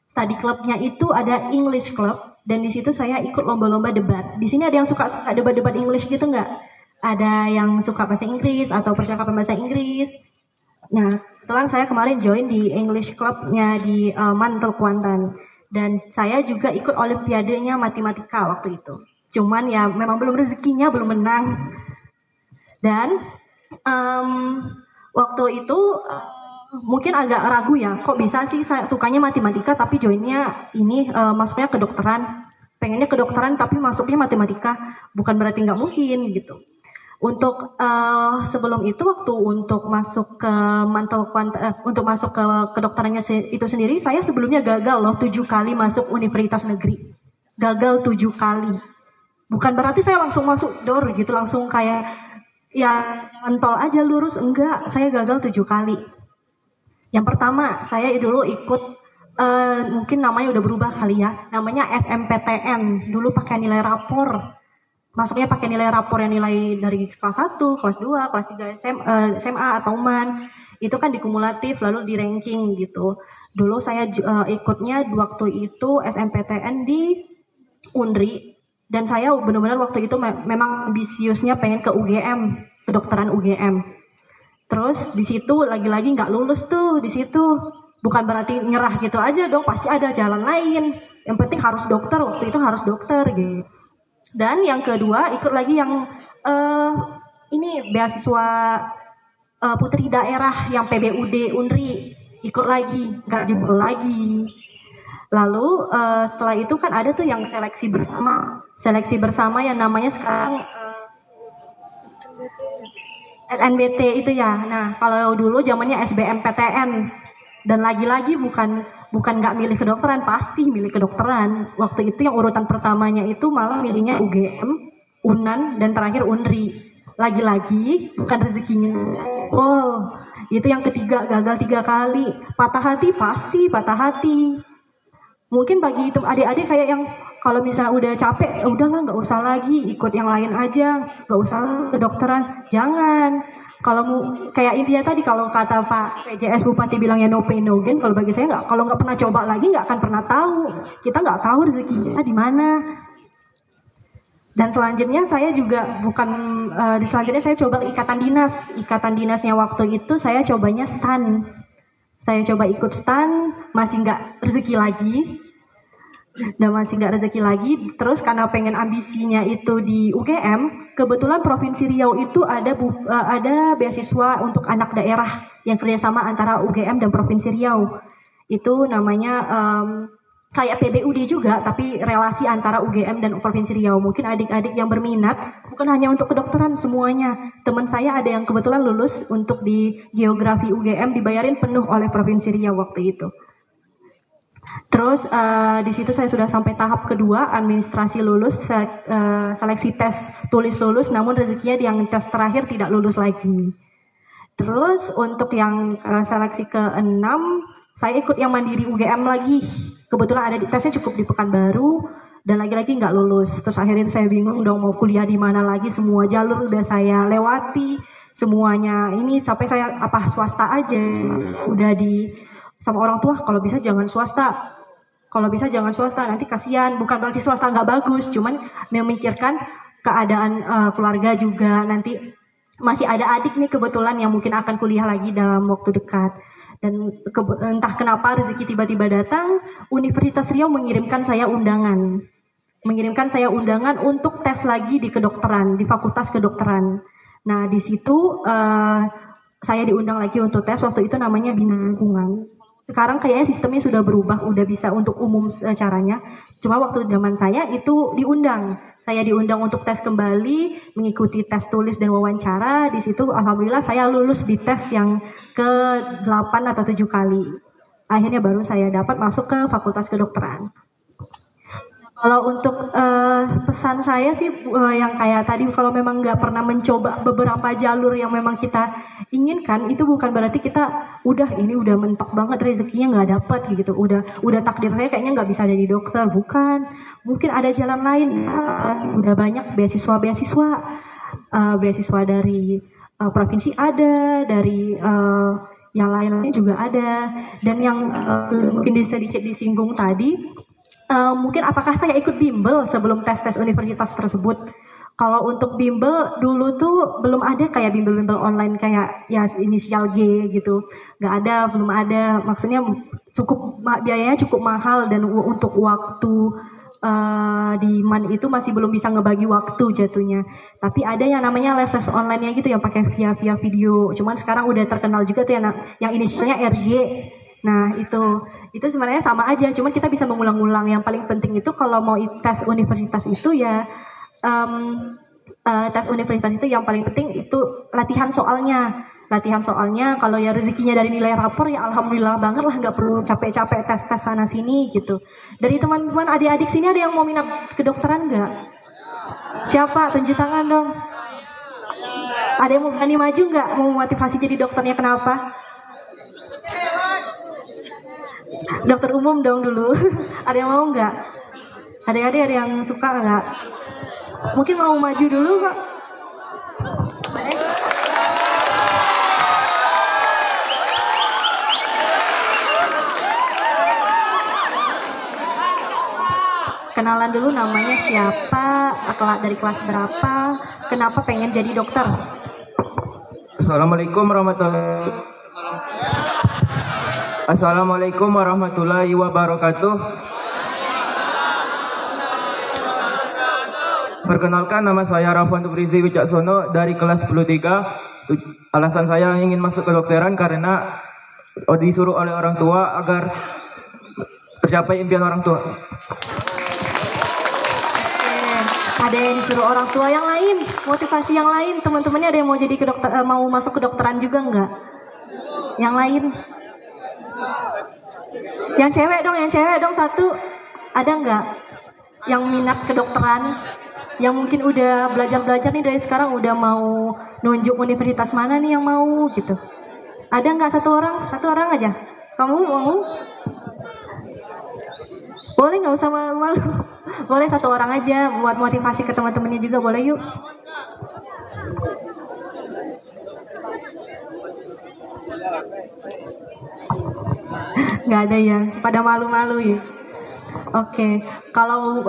Study clubnya itu ada English club, dan di situ saya ikut lomba-lomba debat. Di sini ada yang suka debat-debat English gitu nggak? Ada yang suka bahasa Inggris atau percakapan bahasa Inggris. Nah, kebetulan saya kemarin join di English clubnya di MAN Teluk Kuantan, dan saya juga ikut olimpiadenya matematika waktu itu. Cuman ya memang belum rezekinya, belum menang. Dan waktu itu mungkin agak ragu ya, kok bisa sih saya sukanya matematika tapi joinnya ini masuknya kedokteran, pengennya kedokteran tapi masuknya matematika, bukan berarti nggak mungkin gitu. Untuk sebelum itu, waktu untuk masuk ke MAN Teluk Kuantan, untuk masuk ke kedokterannya itu sendiri, saya sebelumnya gagal loh 7 kali masuk universitas negeri, gagal 7 kali. Bukan berarti saya langsung masuk door gitu, langsung kayak ya jalan tol aja lurus, enggak, saya gagal 7 kali. Yang pertama, saya dulu ikut, mungkin namanya udah berubah kali ya, namanya SMPTN, dulu pakai nilai rapor. Masuknya pakai nilai rapor yang nilai dari kelas 1, kelas 2, kelas 3 SMA atau MAN. Itu kan dikumulatif lalu di ranking gitu. Dulu saya ikutnya waktu itu SMPTN di UNRI. Dan saya benar-benar waktu itu memang ambisiusnya pengen ke UGM, kedokteran UGM. Terus di situ lagi-lagi nggak lulus tuh di situ. Bukan berarti nyerah gitu aja dong, pasti ada jalan lain. Yang penting harus dokter, waktu itu harus dokter gitu. Dan yang kedua ikut lagi yang ini beasiswa putri daerah yang PBUD UNRI, ikut lagi, nggak jebol lagi. Lalu setelah itu kan ada tuh yang seleksi bersama yang namanya sekarang SNBT itu ya. Nah, kalau dulu zamannya SBMPTN, dan lagi-lagi bukan nggak milih kedokteran, pasti milih kedokteran. Waktu itu yang urutan pertamanya itu malah milihnya UGM, UNAN, dan terakhir UNRI. Lagi-lagi bukan rezekinya. Itu yang ketiga, gagal 3 kali. Patah hati, pasti patah hati. Mungkin bagi itu adik-adik kayak yang kalau misalnya udah capek, udahlah nggak usah lagi, ikut yang lain aja, nggak usah kedokteran. Jangan. kayak intinya tadi kalau kata Pak PJS Bupati bilangnya no pain no gain, kalau bagi saya nggak, kalau nggak pernah coba lagi nggak akan pernah tahu. Kita nggak tahu rezekinya di mana. Dan selanjutnya saya juga selanjutnya saya coba ikatan dinas. Ikatan dinasnya waktu itu saya cobanya stan. Saya coba ikut stan, masih nggak rezeki lagi. Dan masih nggak rezeki lagi, terus karena pengen ambisinya itu di UGM, kebetulan Provinsi Riau itu ada beasiswa untuk anak daerah yang kerjasama antara UGM dan Provinsi Riau. Itu namanya kayak PBUD juga, tapi relasi antara UGM dan Provinsi Riau. Mungkin adik-adik yang berminat, bukan hanya untuk kedokteran semuanya. Teman saya ada yang kebetulan lulus untuk di geografi UGM, dibayarin penuh oleh Provinsi Riau waktu itu. Terus di situ saya sudah sampai tahap kedua, administrasi lulus, seleksi tes tulis lulus, namun rezekinya yang tes terakhir tidak lulus lagi. Terus untuk yang seleksi ke-6, saya ikut yang mandiri UGM lagi. Kebetulan ada tesnya cukup di Pekanbaru dan lagi-lagi nggak lulus. Terus akhirnya saya bingung dong mau kuliah di mana lagi, semua jalur udah saya lewati, semuanya ini sampai saya apa swasta aja, udah sama orang tua kalau bisa jangan swasta. Kalau bisa jangan swasta, nanti kasihan. Bukan berarti swasta nggak bagus, cuman memikirkan keadaan keluarga juga. Nanti masih ada adik nih kebetulan yang mungkin akan kuliah lagi dalam waktu dekat. Dan entah kenapa rezeki tiba-tiba datang, Universitas Riau mengirimkan saya undangan. Mengirimkan saya undangan untuk tes lagi di kedokteran, di Fakultas Kedokteran. Nah di situ saya diundang lagi untuk tes, waktu itu namanya Bina Lingkungan. Sekarang kayaknya sistemnya sudah berubah, udah bisa untuk umum caranya. Cuma waktu zaman saya itu diundang. Saya diundang untuk tes kembali, mengikuti tes tulis dan wawancara. Di situ alhamdulillah saya lulus di tes yang ke-8 atau 7 kali. Akhirnya baru saya dapat masuk ke Fakultas Kedokteran. Kalau untuk pesan saya sih yang kayak tadi, kalau memang nggak pernah mencoba beberapa jalur yang memang kita inginkan, itu bukan berarti kita udah mentok banget rezekinya nggak dapat gitu, udah takdir saya kayaknya nggak bisa jadi dokter. Bukan, mungkin ada jalan lain. Udah banyak beasiswa dari provinsi ada, dari yang lain-lain juga ada. Dan yang mungkin sedikit disinggung tadi, mungkin apakah saya ikut bimbel sebelum tes-tes universitas tersebut. Kalau untuk bimbel dulu tuh belum ada kayak bimbel-bimbel online kayak ya inisial G gitu, belum ada. Maksudnya biayanya cukup mahal, dan untuk waktu di MAN itu masih belum bisa ngebagi waktu jatuhnya. Tapi ada yang namanya les online-nya gitu yang pakai via video. Cuman sekarang udah terkenal juga tuh yang inisialnya RG. Nah itu sebenarnya sama aja, cuman kita bisa mengulang-ulang. Yang paling penting itu kalau mau tes universitas itu ya tes universitas itu yang paling penting itu latihan soalnya. Kalau ya rezekinya dari nilai rapor ya alhamdulillah banget lah, nggak perlu capek-capek tes sana sini gitu. Dari teman-teman adik-adik sini ada yang mau minat kedokteran nggak? Siapa? Tunjuk tangan dong. Ada yang mau berani maju nggak? Mau motivasi jadi dokternya kenapa? Dokter umum dong dulu. Ada yang mau nggak? Adik-adik ada yang suka nggak? Mungkin mau maju dulu kok. Kenalan dulu, namanya siapa, dari kelas berapa, kenapa pengen jadi dokter? Assalamualaikum warahmatullahi wabarakatuh. Perkenalkan, nama saya Rafwan Tubrizi Wicaksono dari kelas 10-3. Alasan saya ingin masuk kedokteran karena disuruh oleh orang tua agar tercapai impian orang tua. Ada yang disuruh orang tua, yang lain, motivasi yang lain, teman-temannya ada yang mau jadi mau masuk kedokteran juga enggak? Yang lain? Yang cewek dong satu, ada enggak? Yang minat kedokteran, yang mungkin udah belajar nih dari sekarang, udah mau nunjuk universitas mana nih yang mau gitu. Ada enggak satu orang aja? Kamu mau? Boleh, nggak usah malu-malu. Boleh satu orang aja buat motivasi ke teman-temannya juga, boleh yuk. Nggak ada ya, pada malu-malu ya. Oke, kalau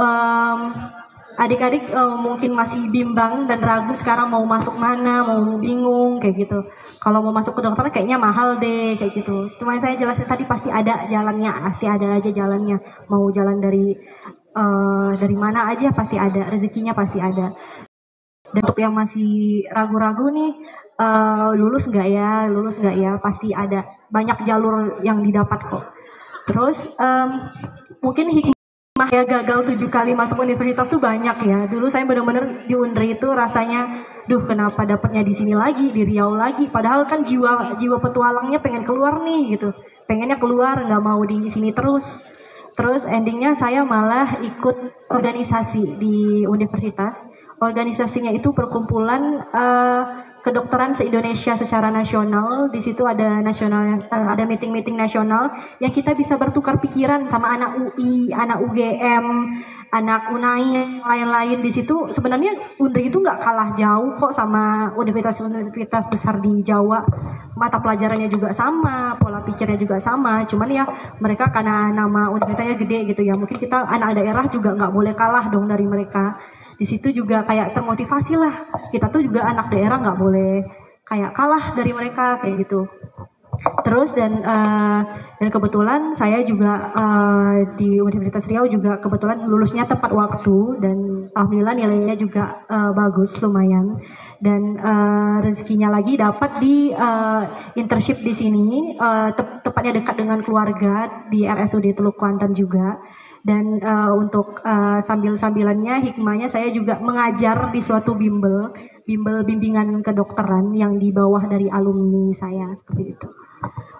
adik-adik mungkin masih bimbang dan ragu sekarang mau masuk mana, mau bingung kayak gitu. Kalau mau masuk ke dokter kayaknya mahal deh kayak gitu. Cuma yang saya jelasin tadi pasti ada jalannya, pasti ada aja jalannya. Mau jalan dari mana aja pasti ada, rezekinya pasti ada. Dan untuk yang masih ragu-ragu nih, lulus nggak ya, pasti ada. Banyak jalur yang didapat kok. Terus mungkin hikmah ya gagal 7 kali masuk universitas tuh banyak ya. Dulu saya benar-benar di Unri itu rasanya, duh kenapa dapatnya di sini lagi, di Riau lagi. Padahal kan jiwa petualangnya pengen keluar nih gitu. Pengennya keluar, nggak mau di sini terus. Terus endingnya saya malah ikut organisasi di universitas. Organisasinya itu perkumpulan kedokteran se-Indonesia secara nasional. Di situ ada ada meeting-meeting nasional yang kita bisa bertukar pikiran sama anak UI, anak UGM, anak UNAI, lain-lain. Di situ sebenarnya Unri itu nggak kalah jauh kok sama universitas-universitas besar di Jawa. Mata pelajarannya juga sama, pola pikirnya juga sama. Cuman ya mereka karena nama universitasnya gede gitu ya. Mungkin kita anak daerah juga nggak boleh kalah dong dari mereka. Di situ juga kayak termotivasi lah. Kita tuh juga anak daerah nggak boleh kayak kalah dari mereka kayak gitu. Terus dan kebetulan saya juga di Universitas Riau juga kebetulan lulusnya tepat waktu dan alhamdulillah nilainya juga bagus lumayan. Dan rezekinya lagi dapat di internship di sini, tepatnya dekat dengan keluarga di RSUD Teluk Kuantan juga. Dan untuk sambil-sambilannya hikmahnya saya juga mengajar di suatu bimbel bimbingan kedokteran yang di bawah dari alumni saya seperti itu.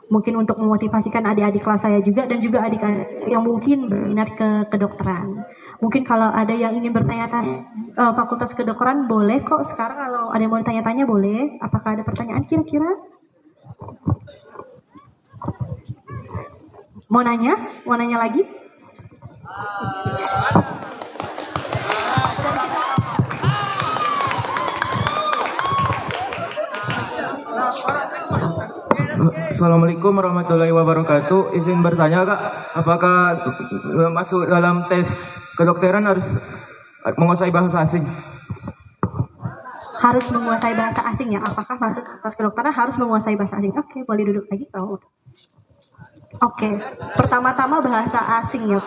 Mungkin untuk memotivasikan adik-adik kelas saya juga dan juga adik-adik yang mungkin berminat ke kedokteran. Mungkin kalau ada yang ingin bertanya-tanya fakultas kedokteran boleh kok sekarang, kalau ada yang mau tanya-tanya boleh. Apakah ada pertanyaan kira-kira? Mau nanya lagi? Assalamualaikum warahmatullahi wabarakatuh. Izin bertanya Kak, apakah masuk dalam tes kedokteran harus menguasai bahasa asing? Harus menguasai bahasa asing ya? Apakah masuk tes kedokteran harus menguasai bahasa asing? Oke, boleh duduk lagi kalau. Oke, pertama-tama bahasa asing ya,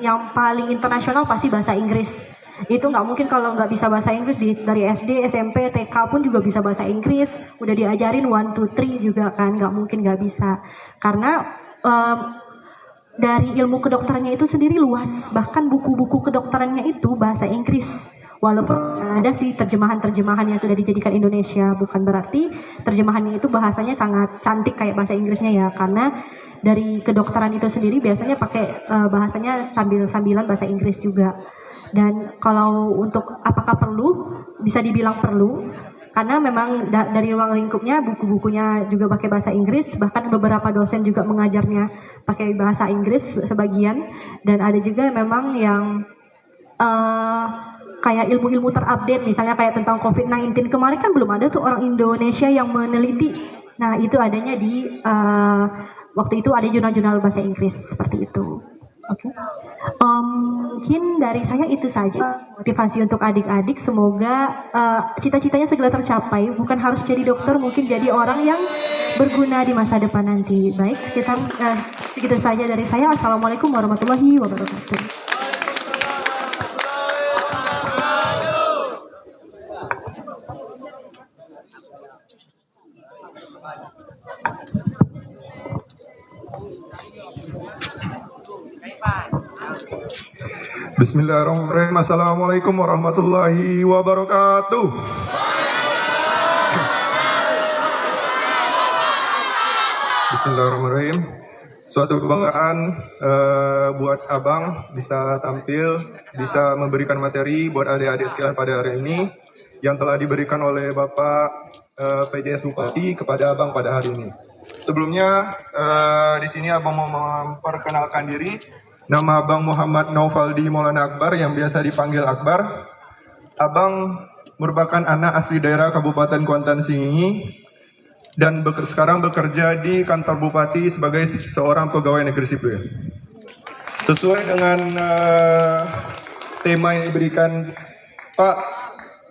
yang paling internasional pasti bahasa Inggris. Itu nggak mungkin kalau nggak bisa bahasa Inggris dari SD, SMP, TK pun juga bisa bahasa Inggris. Udah diajarin 1, 2, 3 juga kan, nggak mungkin nggak bisa. Karena dari ilmu kedokterannya itu sendiri luas, bahkan buku-buku kedokterannya itu bahasa Inggris. Walaupun ada sih terjemahan-terjemahan yang sudah dijadikan Indonesia, bukan berarti terjemahannya itu bahasanya sangat cantik kayak bahasa Inggrisnya ya, karena dari kedokteran itu sendiri biasanya pakai bahasanya sambil-sambilan bahasa Inggris juga. Dan kalau untuk apakah perlu, bisa dibilang perlu, karena memang dari ruang lingkupnya buku-bukunya juga pakai bahasa Inggris, bahkan beberapa dosen juga mengajarnya pakai bahasa Inggris sebagian, dan ada juga memang yang kayak ilmu-ilmu terupdate, misalnya kayak tentang COVID-19 kemarin kan belum ada tuh orang Indonesia yang meneliti. Nah itu adanya di waktu itu ada jurnal-jurnal bahasa Inggris seperti itu. Oke. Mungkin dari saya itu saja motivasi untuk adik-adik. Semoga cita-citanya segera tercapai. Bukan harus jadi dokter, mungkin jadi orang yang berguna di masa depan nanti. Baik, segitu saja dari saya. Assalamualaikum warahmatullahi wabarakatuh. Bismillahirrahmanirrahim. Assalamualaikum warahmatullahi wabarakatuh. Bismillahirrahmanirrahim. Suatu kebanggaan buat abang bisa tampil, bisa memberikan materi buat adik-adik sekalian pada hari ini yang telah diberikan oleh Bapak PJS Bupati kepada abang pada hari ini. Sebelumnya di sini abang mau memperkenalkan diri. Nama Abang Muhammad Naufaldi Maulana Akbar yang biasa dipanggil Akbar. Abang merupakan anak asli daerah Kabupaten Kuantan Singingi. dan sekarang bekerja di kantor bupati sebagai seorang pegawai negeri sipil. Sesuai dengan tema yang diberikan Pak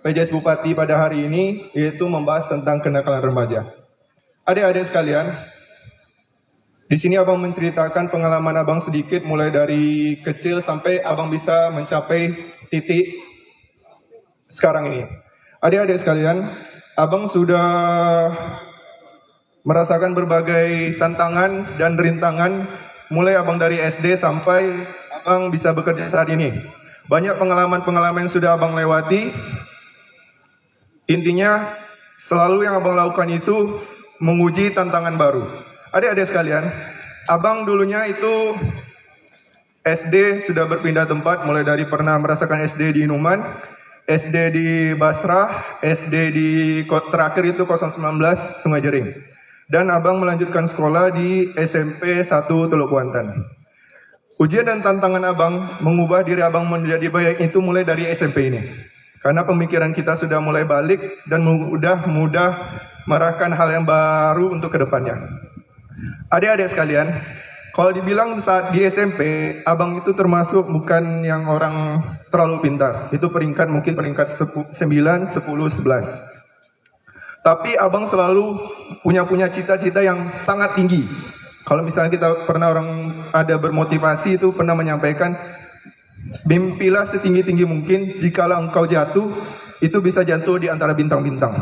PJS Bupati pada hari ini, yaitu membahas tentang kenakalan remaja. Adik-adik sekalian, di sini abang menceritakan pengalaman abang sedikit, mulai dari kecil sampai abang bisa mencapai titik sekarang ini. Adik-adik sekalian, abang sudah merasakan berbagai tantangan dan rintangan, mulai abang dari SD sampai abang bisa bekerja saat ini. Banyak pengalaman-pengalaman yang sudah abang lewati. Intinya, selalu yang abang lakukan itu menguji tantangan baru. Adik-adik sekalian, abang dulunya itu SD sudah berpindah tempat, mulai dari pernah merasakan SD di Inuman, SD di Basrah, SD di terakhir itu 019 Sungai Jering. Dan abang melanjutkan sekolah di SMP 1 Teluk Kuantan. Ujian dan tantangan abang mengubah diri abang menjadi baik itu mulai dari SMP ini. Karena pemikiran kita sudah mulai balik dan mudah merahkan hal yang baru untuk kedepannya. Adik-adik sekalian, kalau dibilang saat di SMP, abang itu termasuk bukan yang orang terlalu pintar. Itu mungkin peringkat 9, 10, 11. Tapi abang selalu punya cita-cita yang sangat tinggi. Kalau misalnya kita pernah ada bermotivasi itu pernah menyampaikan, mimpilah setinggi-tinggi mungkin, jikalau engkau jatuh, itu bisa jatuh di antara bintang-bintang.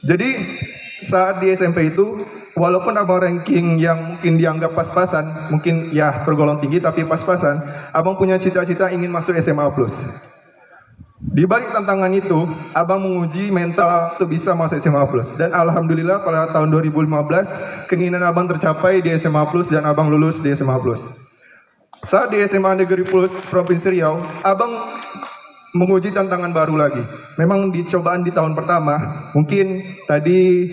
Jadi saat di SMP itu, walaupun abang ranking yang mungkin dianggap pas-pasan, mungkin ya tergolong tinggi tapi pas-pasan, abang punya cita-cita ingin masuk SMA+. Di balik tantangan itu, abang menguji mental untuk bisa masuk SMA+. Dan alhamdulillah pada tahun 2015, keinginan abang tercapai di SMA+, dan abang lulus di SMA+. Saat di SMA Negeri Plus Provinsi Riau, abang menguji tantangan baru lagi. Memang di cobaan di tahun pertama, mungkin tadi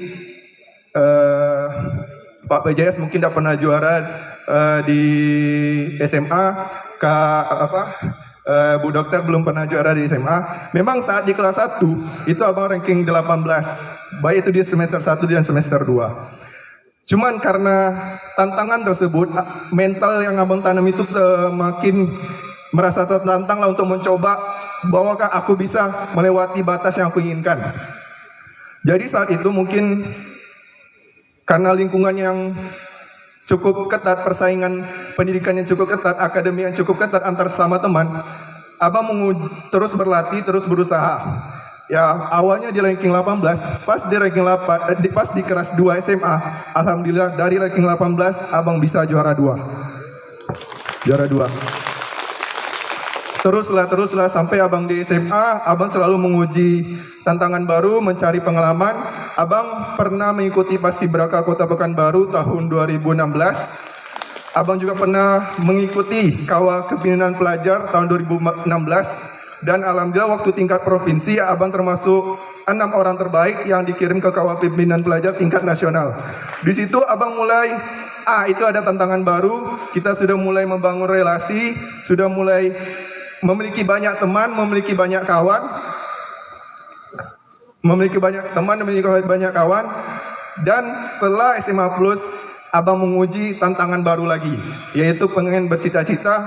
Pak PJS mungkin tidak pernah juara di SMA, Bu Dokter belum pernah juara di SMA. Memang saat di kelas 1 itu abang ranking 18, baik itu di semester 1 dan semester 2. Cuman karena tantangan tersebut, mental yang abang tanam itu makin merasa tertantang lah untuk mencoba, bahwakah aku bisa melewati batas yang aku inginkan. Jadi saat itu mungkin karena lingkungan yang cukup ketat, persaingan pendidikan yang cukup ketat, akademi yang cukup ketat antar sama teman, abang terus berlatih, terus berusaha. Ya, awalnya di ranking 18, pas di kelas 2 SMA, alhamdulillah dari ranking 18 abang bisa juara 2. Teruslah sampai abang di SMA, abang selalu menguji tantangan baru, mencari pengalaman. Abang pernah mengikuti Paskibraka Kota Pekanbaru tahun 2016. Abang juga pernah mengikuti Kawal Kepemimpinan Pelajar tahun 2016. Dan alhamdulillah waktu tingkat provinsi, abang termasuk 6 orang terbaik yang dikirim ke Kawal Pimpinan Pelajar tingkat nasional. Di situ abang mulai, itu ada tantangan baru, kita sudah mulai membangun relasi, sudah mulai memiliki banyak teman, memiliki banyak kawan, dan setelah SMA Plus, abang menguji tantangan baru lagi, yaitu pengen bercita-cita.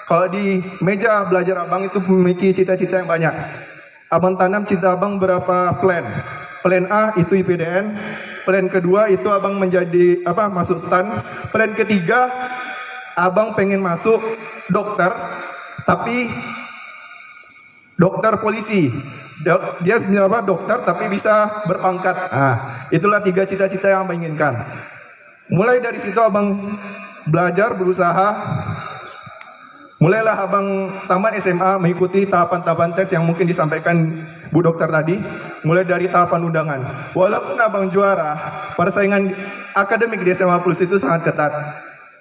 Kalau di meja belajar abang itu memiliki cita-cita yang banyak. Abang tanam cita abang berapa plan. Plan A itu IPDN, plan kedua itu abang masuk STAN, plan ketiga abang pengen masuk dokter, tapi dokter polisi. Dia sebenarnya dokter tapi bisa berpangkat. Itulah 3 cita-cita yang abang inginkan. Mulai dari situ abang belajar, berusaha. Mulailah abang tamat SMA mengikuti tahapan-tahapan tes yang mungkin disampaikan Bu Dokter tadi. Mulai dari tahapan undangan. Walaupun abang juara, persaingan akademik di SMA Plus itu sangat ketat.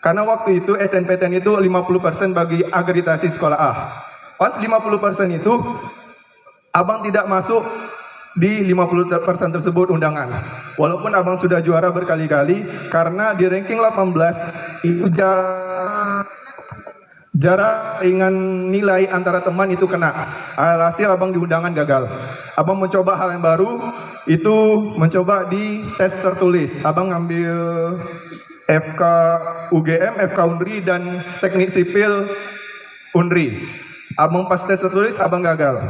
Karena waktu itu SNPTN itu 50% bagi akreditasi sekolah A. Pas 50% itu, abang tidak masuk di 50% tersebut undangan. Walaupun abang sudah juara berkali-kali, karena di ranking 18 itu jarak dengan nilai antara teman itu kena. Alhasil abang di undangan gagal. Abang mencoba hal yang baru, itu mencoba di tes tertulis. Abang ngambil FK UGM, FK Unri, dan Teknik Sipil Unri. Abang pas tes tertulis, abang gagal.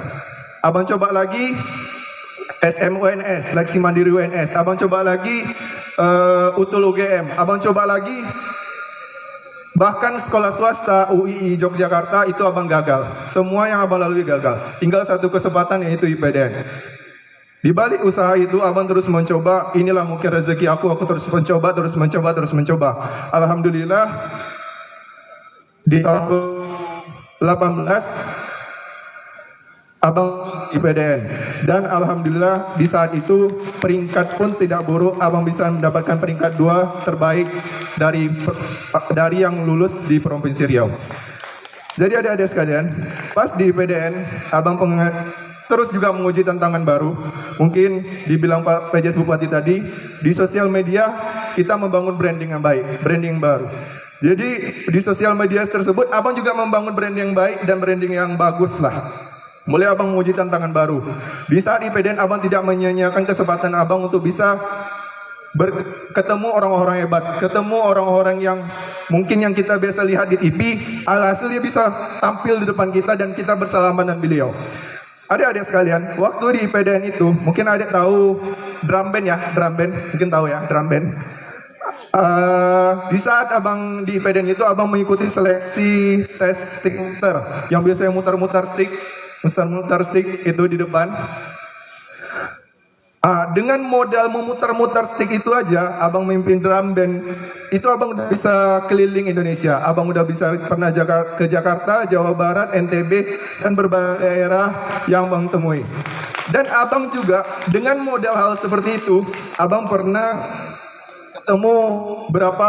Abang coba lagi SMUNS, Seleksi Mandiri UNS. Abang coba lagi UTUL UGM. Abang coba lagi bahkan sekolah swasta UII Yogyakarta itu abang gagal. Semua yang abang lalui gagal. Tinggal satu kesempatan, yaitu IPDN. Di balik usaha itu abang terus mencoba. Inilah mungkin rezeki aku terus mencoba. Alhamdulillah di tahun 18 abang IPDN, dan alhamdulillah di saat itu peringkat pun tidak buruk. Abang bisa mendapatkan peringkat 2 terbaik dari yang lulus di Provinsi Riau. Jadi adik-adik sekalian, pas di IPDN abang terus juga menguji tantangan baru. Mungkin dibilang Pak PJS Bupati tadi, di sosial media kita membangun branding yang baik, branding baru. Jadi di sosial media tersebut abang juga membangun branding yang baik dan branding yang bagus lah. Mulai abang menguji tantangan baru. Di saat IPDN abang tidak menyia-nyiakan kesempatan abang untuk bisa ketemu orang-orang hebat, ketemu orang-orang yang mungkin yang kita biasa lihat di TV, alhasil dia bisa tampil di depan kita dan kita bersalaman dengan beliau. Adik-adik sekalian, waktu di IPDN itu, mungkin adik tahu drum band ya, mungkin tahu ya, drum band. Di saat abang di IPDN itu, abang mengikuti seleksi tes stick muter, yang biasanya muter-muter stick itu di depan. Dengan modal memutar-mutar stick itu aja, abang memimpin drum band. Itu abang udah bisa keliling Indonesia. Abang udah bisa pernah ke Jakarta, Jawa Barat, NTB, dan berbagai daerah yang abang temui. Dan abang juga dengan modal hal seperti itu, abang pernah ketemu berapa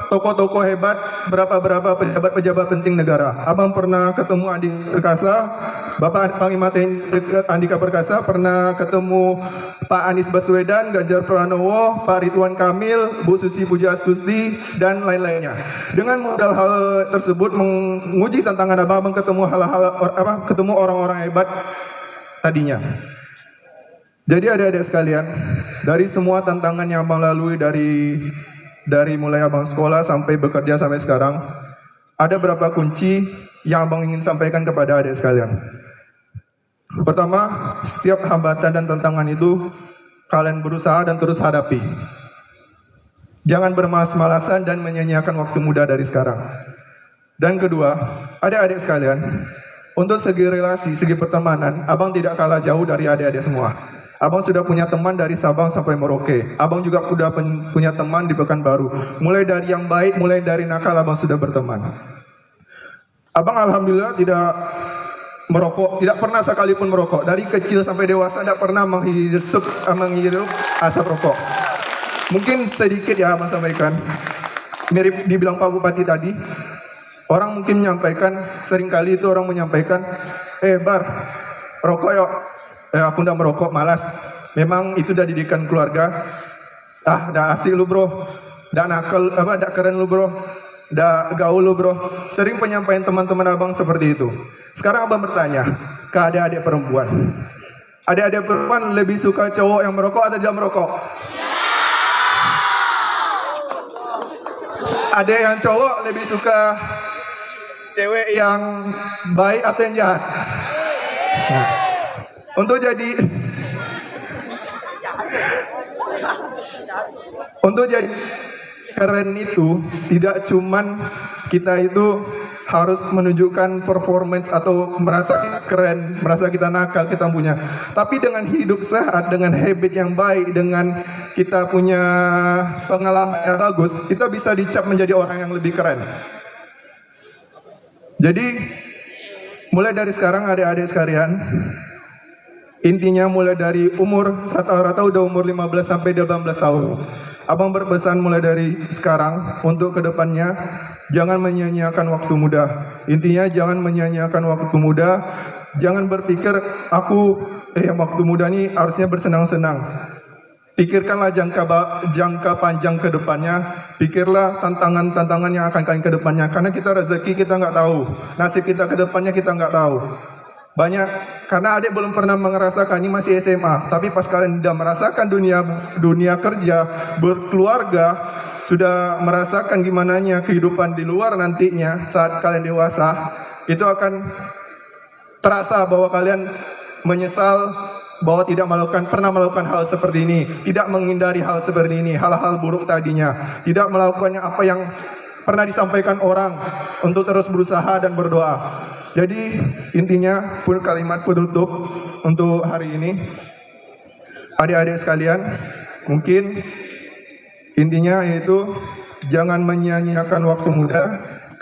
tokoh-tokoh hebat, berapa pejabat-pejabat penting negara. Abang pernah ketemu Andi Perkasa, Bapak Panglima TNI Andika Perkasa, pernah ketemu Pak Anies Baswedan, Ganjar Pranowo, Pak Ridwan Kamil, Bu Susi Pujiastuti, dan lain-lainnya. Dengan modal hal tersebut menguji tantangan abang ketemu orang-orang hebat tadinya. Jadi adik-adik sekalian, dari semua tantangan yang abang lalui dari mulai abang sekolah sampai bekerja sampai sekarang, ada beberapa kunci yang abang ingin sampaikan kepada adik sekalian. Pertama, setiap hambatan dan tantangan itu kalian berusaha dan terus hadapi. Jangan bermalas-malasan dan menyia-nyiakan waktu muda dari sekarang. Dan kedua, adik-adik sekalian, untuk segi relasi, segi pertemanan, abang tidak kalah jauh dari adik-adik semua. Abang sudah punya teman dari Sabang sampai Merauke. Abang juga sudah punya teman di Pekanbaru. Mulai dari yang baik, mulai dari nakal, abang sudah berteman. Abang alhamdulillah tidak merokok, tidak pernah sekalipun merokok. Dari kecil sampai dewasa tidak pernah menghirup asap rokok. Mungkin sedikit ya abang sampaikan. Mirip dibilang Pak Bupati tadi. Orang mungkin menyampaikan, seringkali itu orang menyampaikan, Bar, rokok yuk. Aku udah merokok, malas. Memang itu udah didikan keluarga. Dah asik lu bro. Dah nakal, dah keren lu bro. Dah gaul lu bro. Sering penyampaian teman-teman abang seperti itu. Sekarang abang bertanya ke adik-adik perempuan. Adik-adik perempuan lebih suka cowok yang merokok atau tidak merokok? Ada yang cowok lebih suka cewek yang baik atau yang jahat? Untuk jadi keren itu tidak cuman kita itu harus menunjukkan performance atau merasa keren, merasa kita nakal, kita punya. Tapi dengan hidup sehat, dengan habit yang baik, dengan kita punya pengalaman yang bagus, kita bisa dicap menjadi orang yang lebih keren. Jadi mulai dari sekarang adik-adik sekalian, intinya mulai dari umur, rata-rata udah umur 15 sampai 18 tahun. Abang berpesan mulai dari sekarang untuk kedepannya, jangan menyia-nyiakan waktu muda. Intinya jangan menyia-nyiakan waktu muda. Jangan berpikir waktu muda nih harusnya bersenang-senang. Pikirkanlah jangka panjang ke depannya. Pikirlah tantangan-tantangan yang akan kalian ke depannya. Karena kita rezeki kita nggak tahu. Nasib kita ke depannya kita nggak tahu. banyak, karena adik belum pernah merasakan, ini masih SMA, tapi pas kalian sudah merasakan dunia kerja, berkeluarga, sudah merasakan gimananya kehidupan di luar nantinya saat kalian dewasa, itu akan terasa bahwa kalian menyesal bahwa tidak pernah melakukan hal seperti ini, tidak menghindari hal seperti ini, hal-hal buruk tadinya, tidak melakukannya apa yang pernah disampaikan orang, untuk terus berusaha dan berdoa. Jadi intinya pun kalimat penutup untuk hari ini, adik-adik sekalian, mungkin intinya yaitu jangan menyia-nyiakan waktu muda,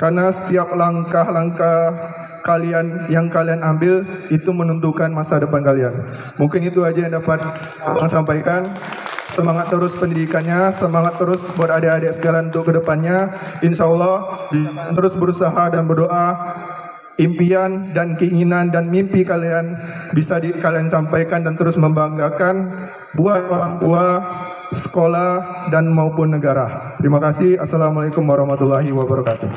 karena setiap langkah-langkah kalian yang kalian ambil itu menentukan masa depan kalian. Mungkin itu aja yang dapat Abang sampaikan. Semangat terus pendidikannya, semangat terus buat adik-adik sekalian untuk kedepannya. Insya Allah terus berusaha dan berdoa, impian dan keinginan dan mimpi kalian bisa kalian sampaikan dan terus membanggakan buat orang tua, sekolah dan maupun negara. Terima kasih. Assalamualaikum warahmatullahi wabarakatuh.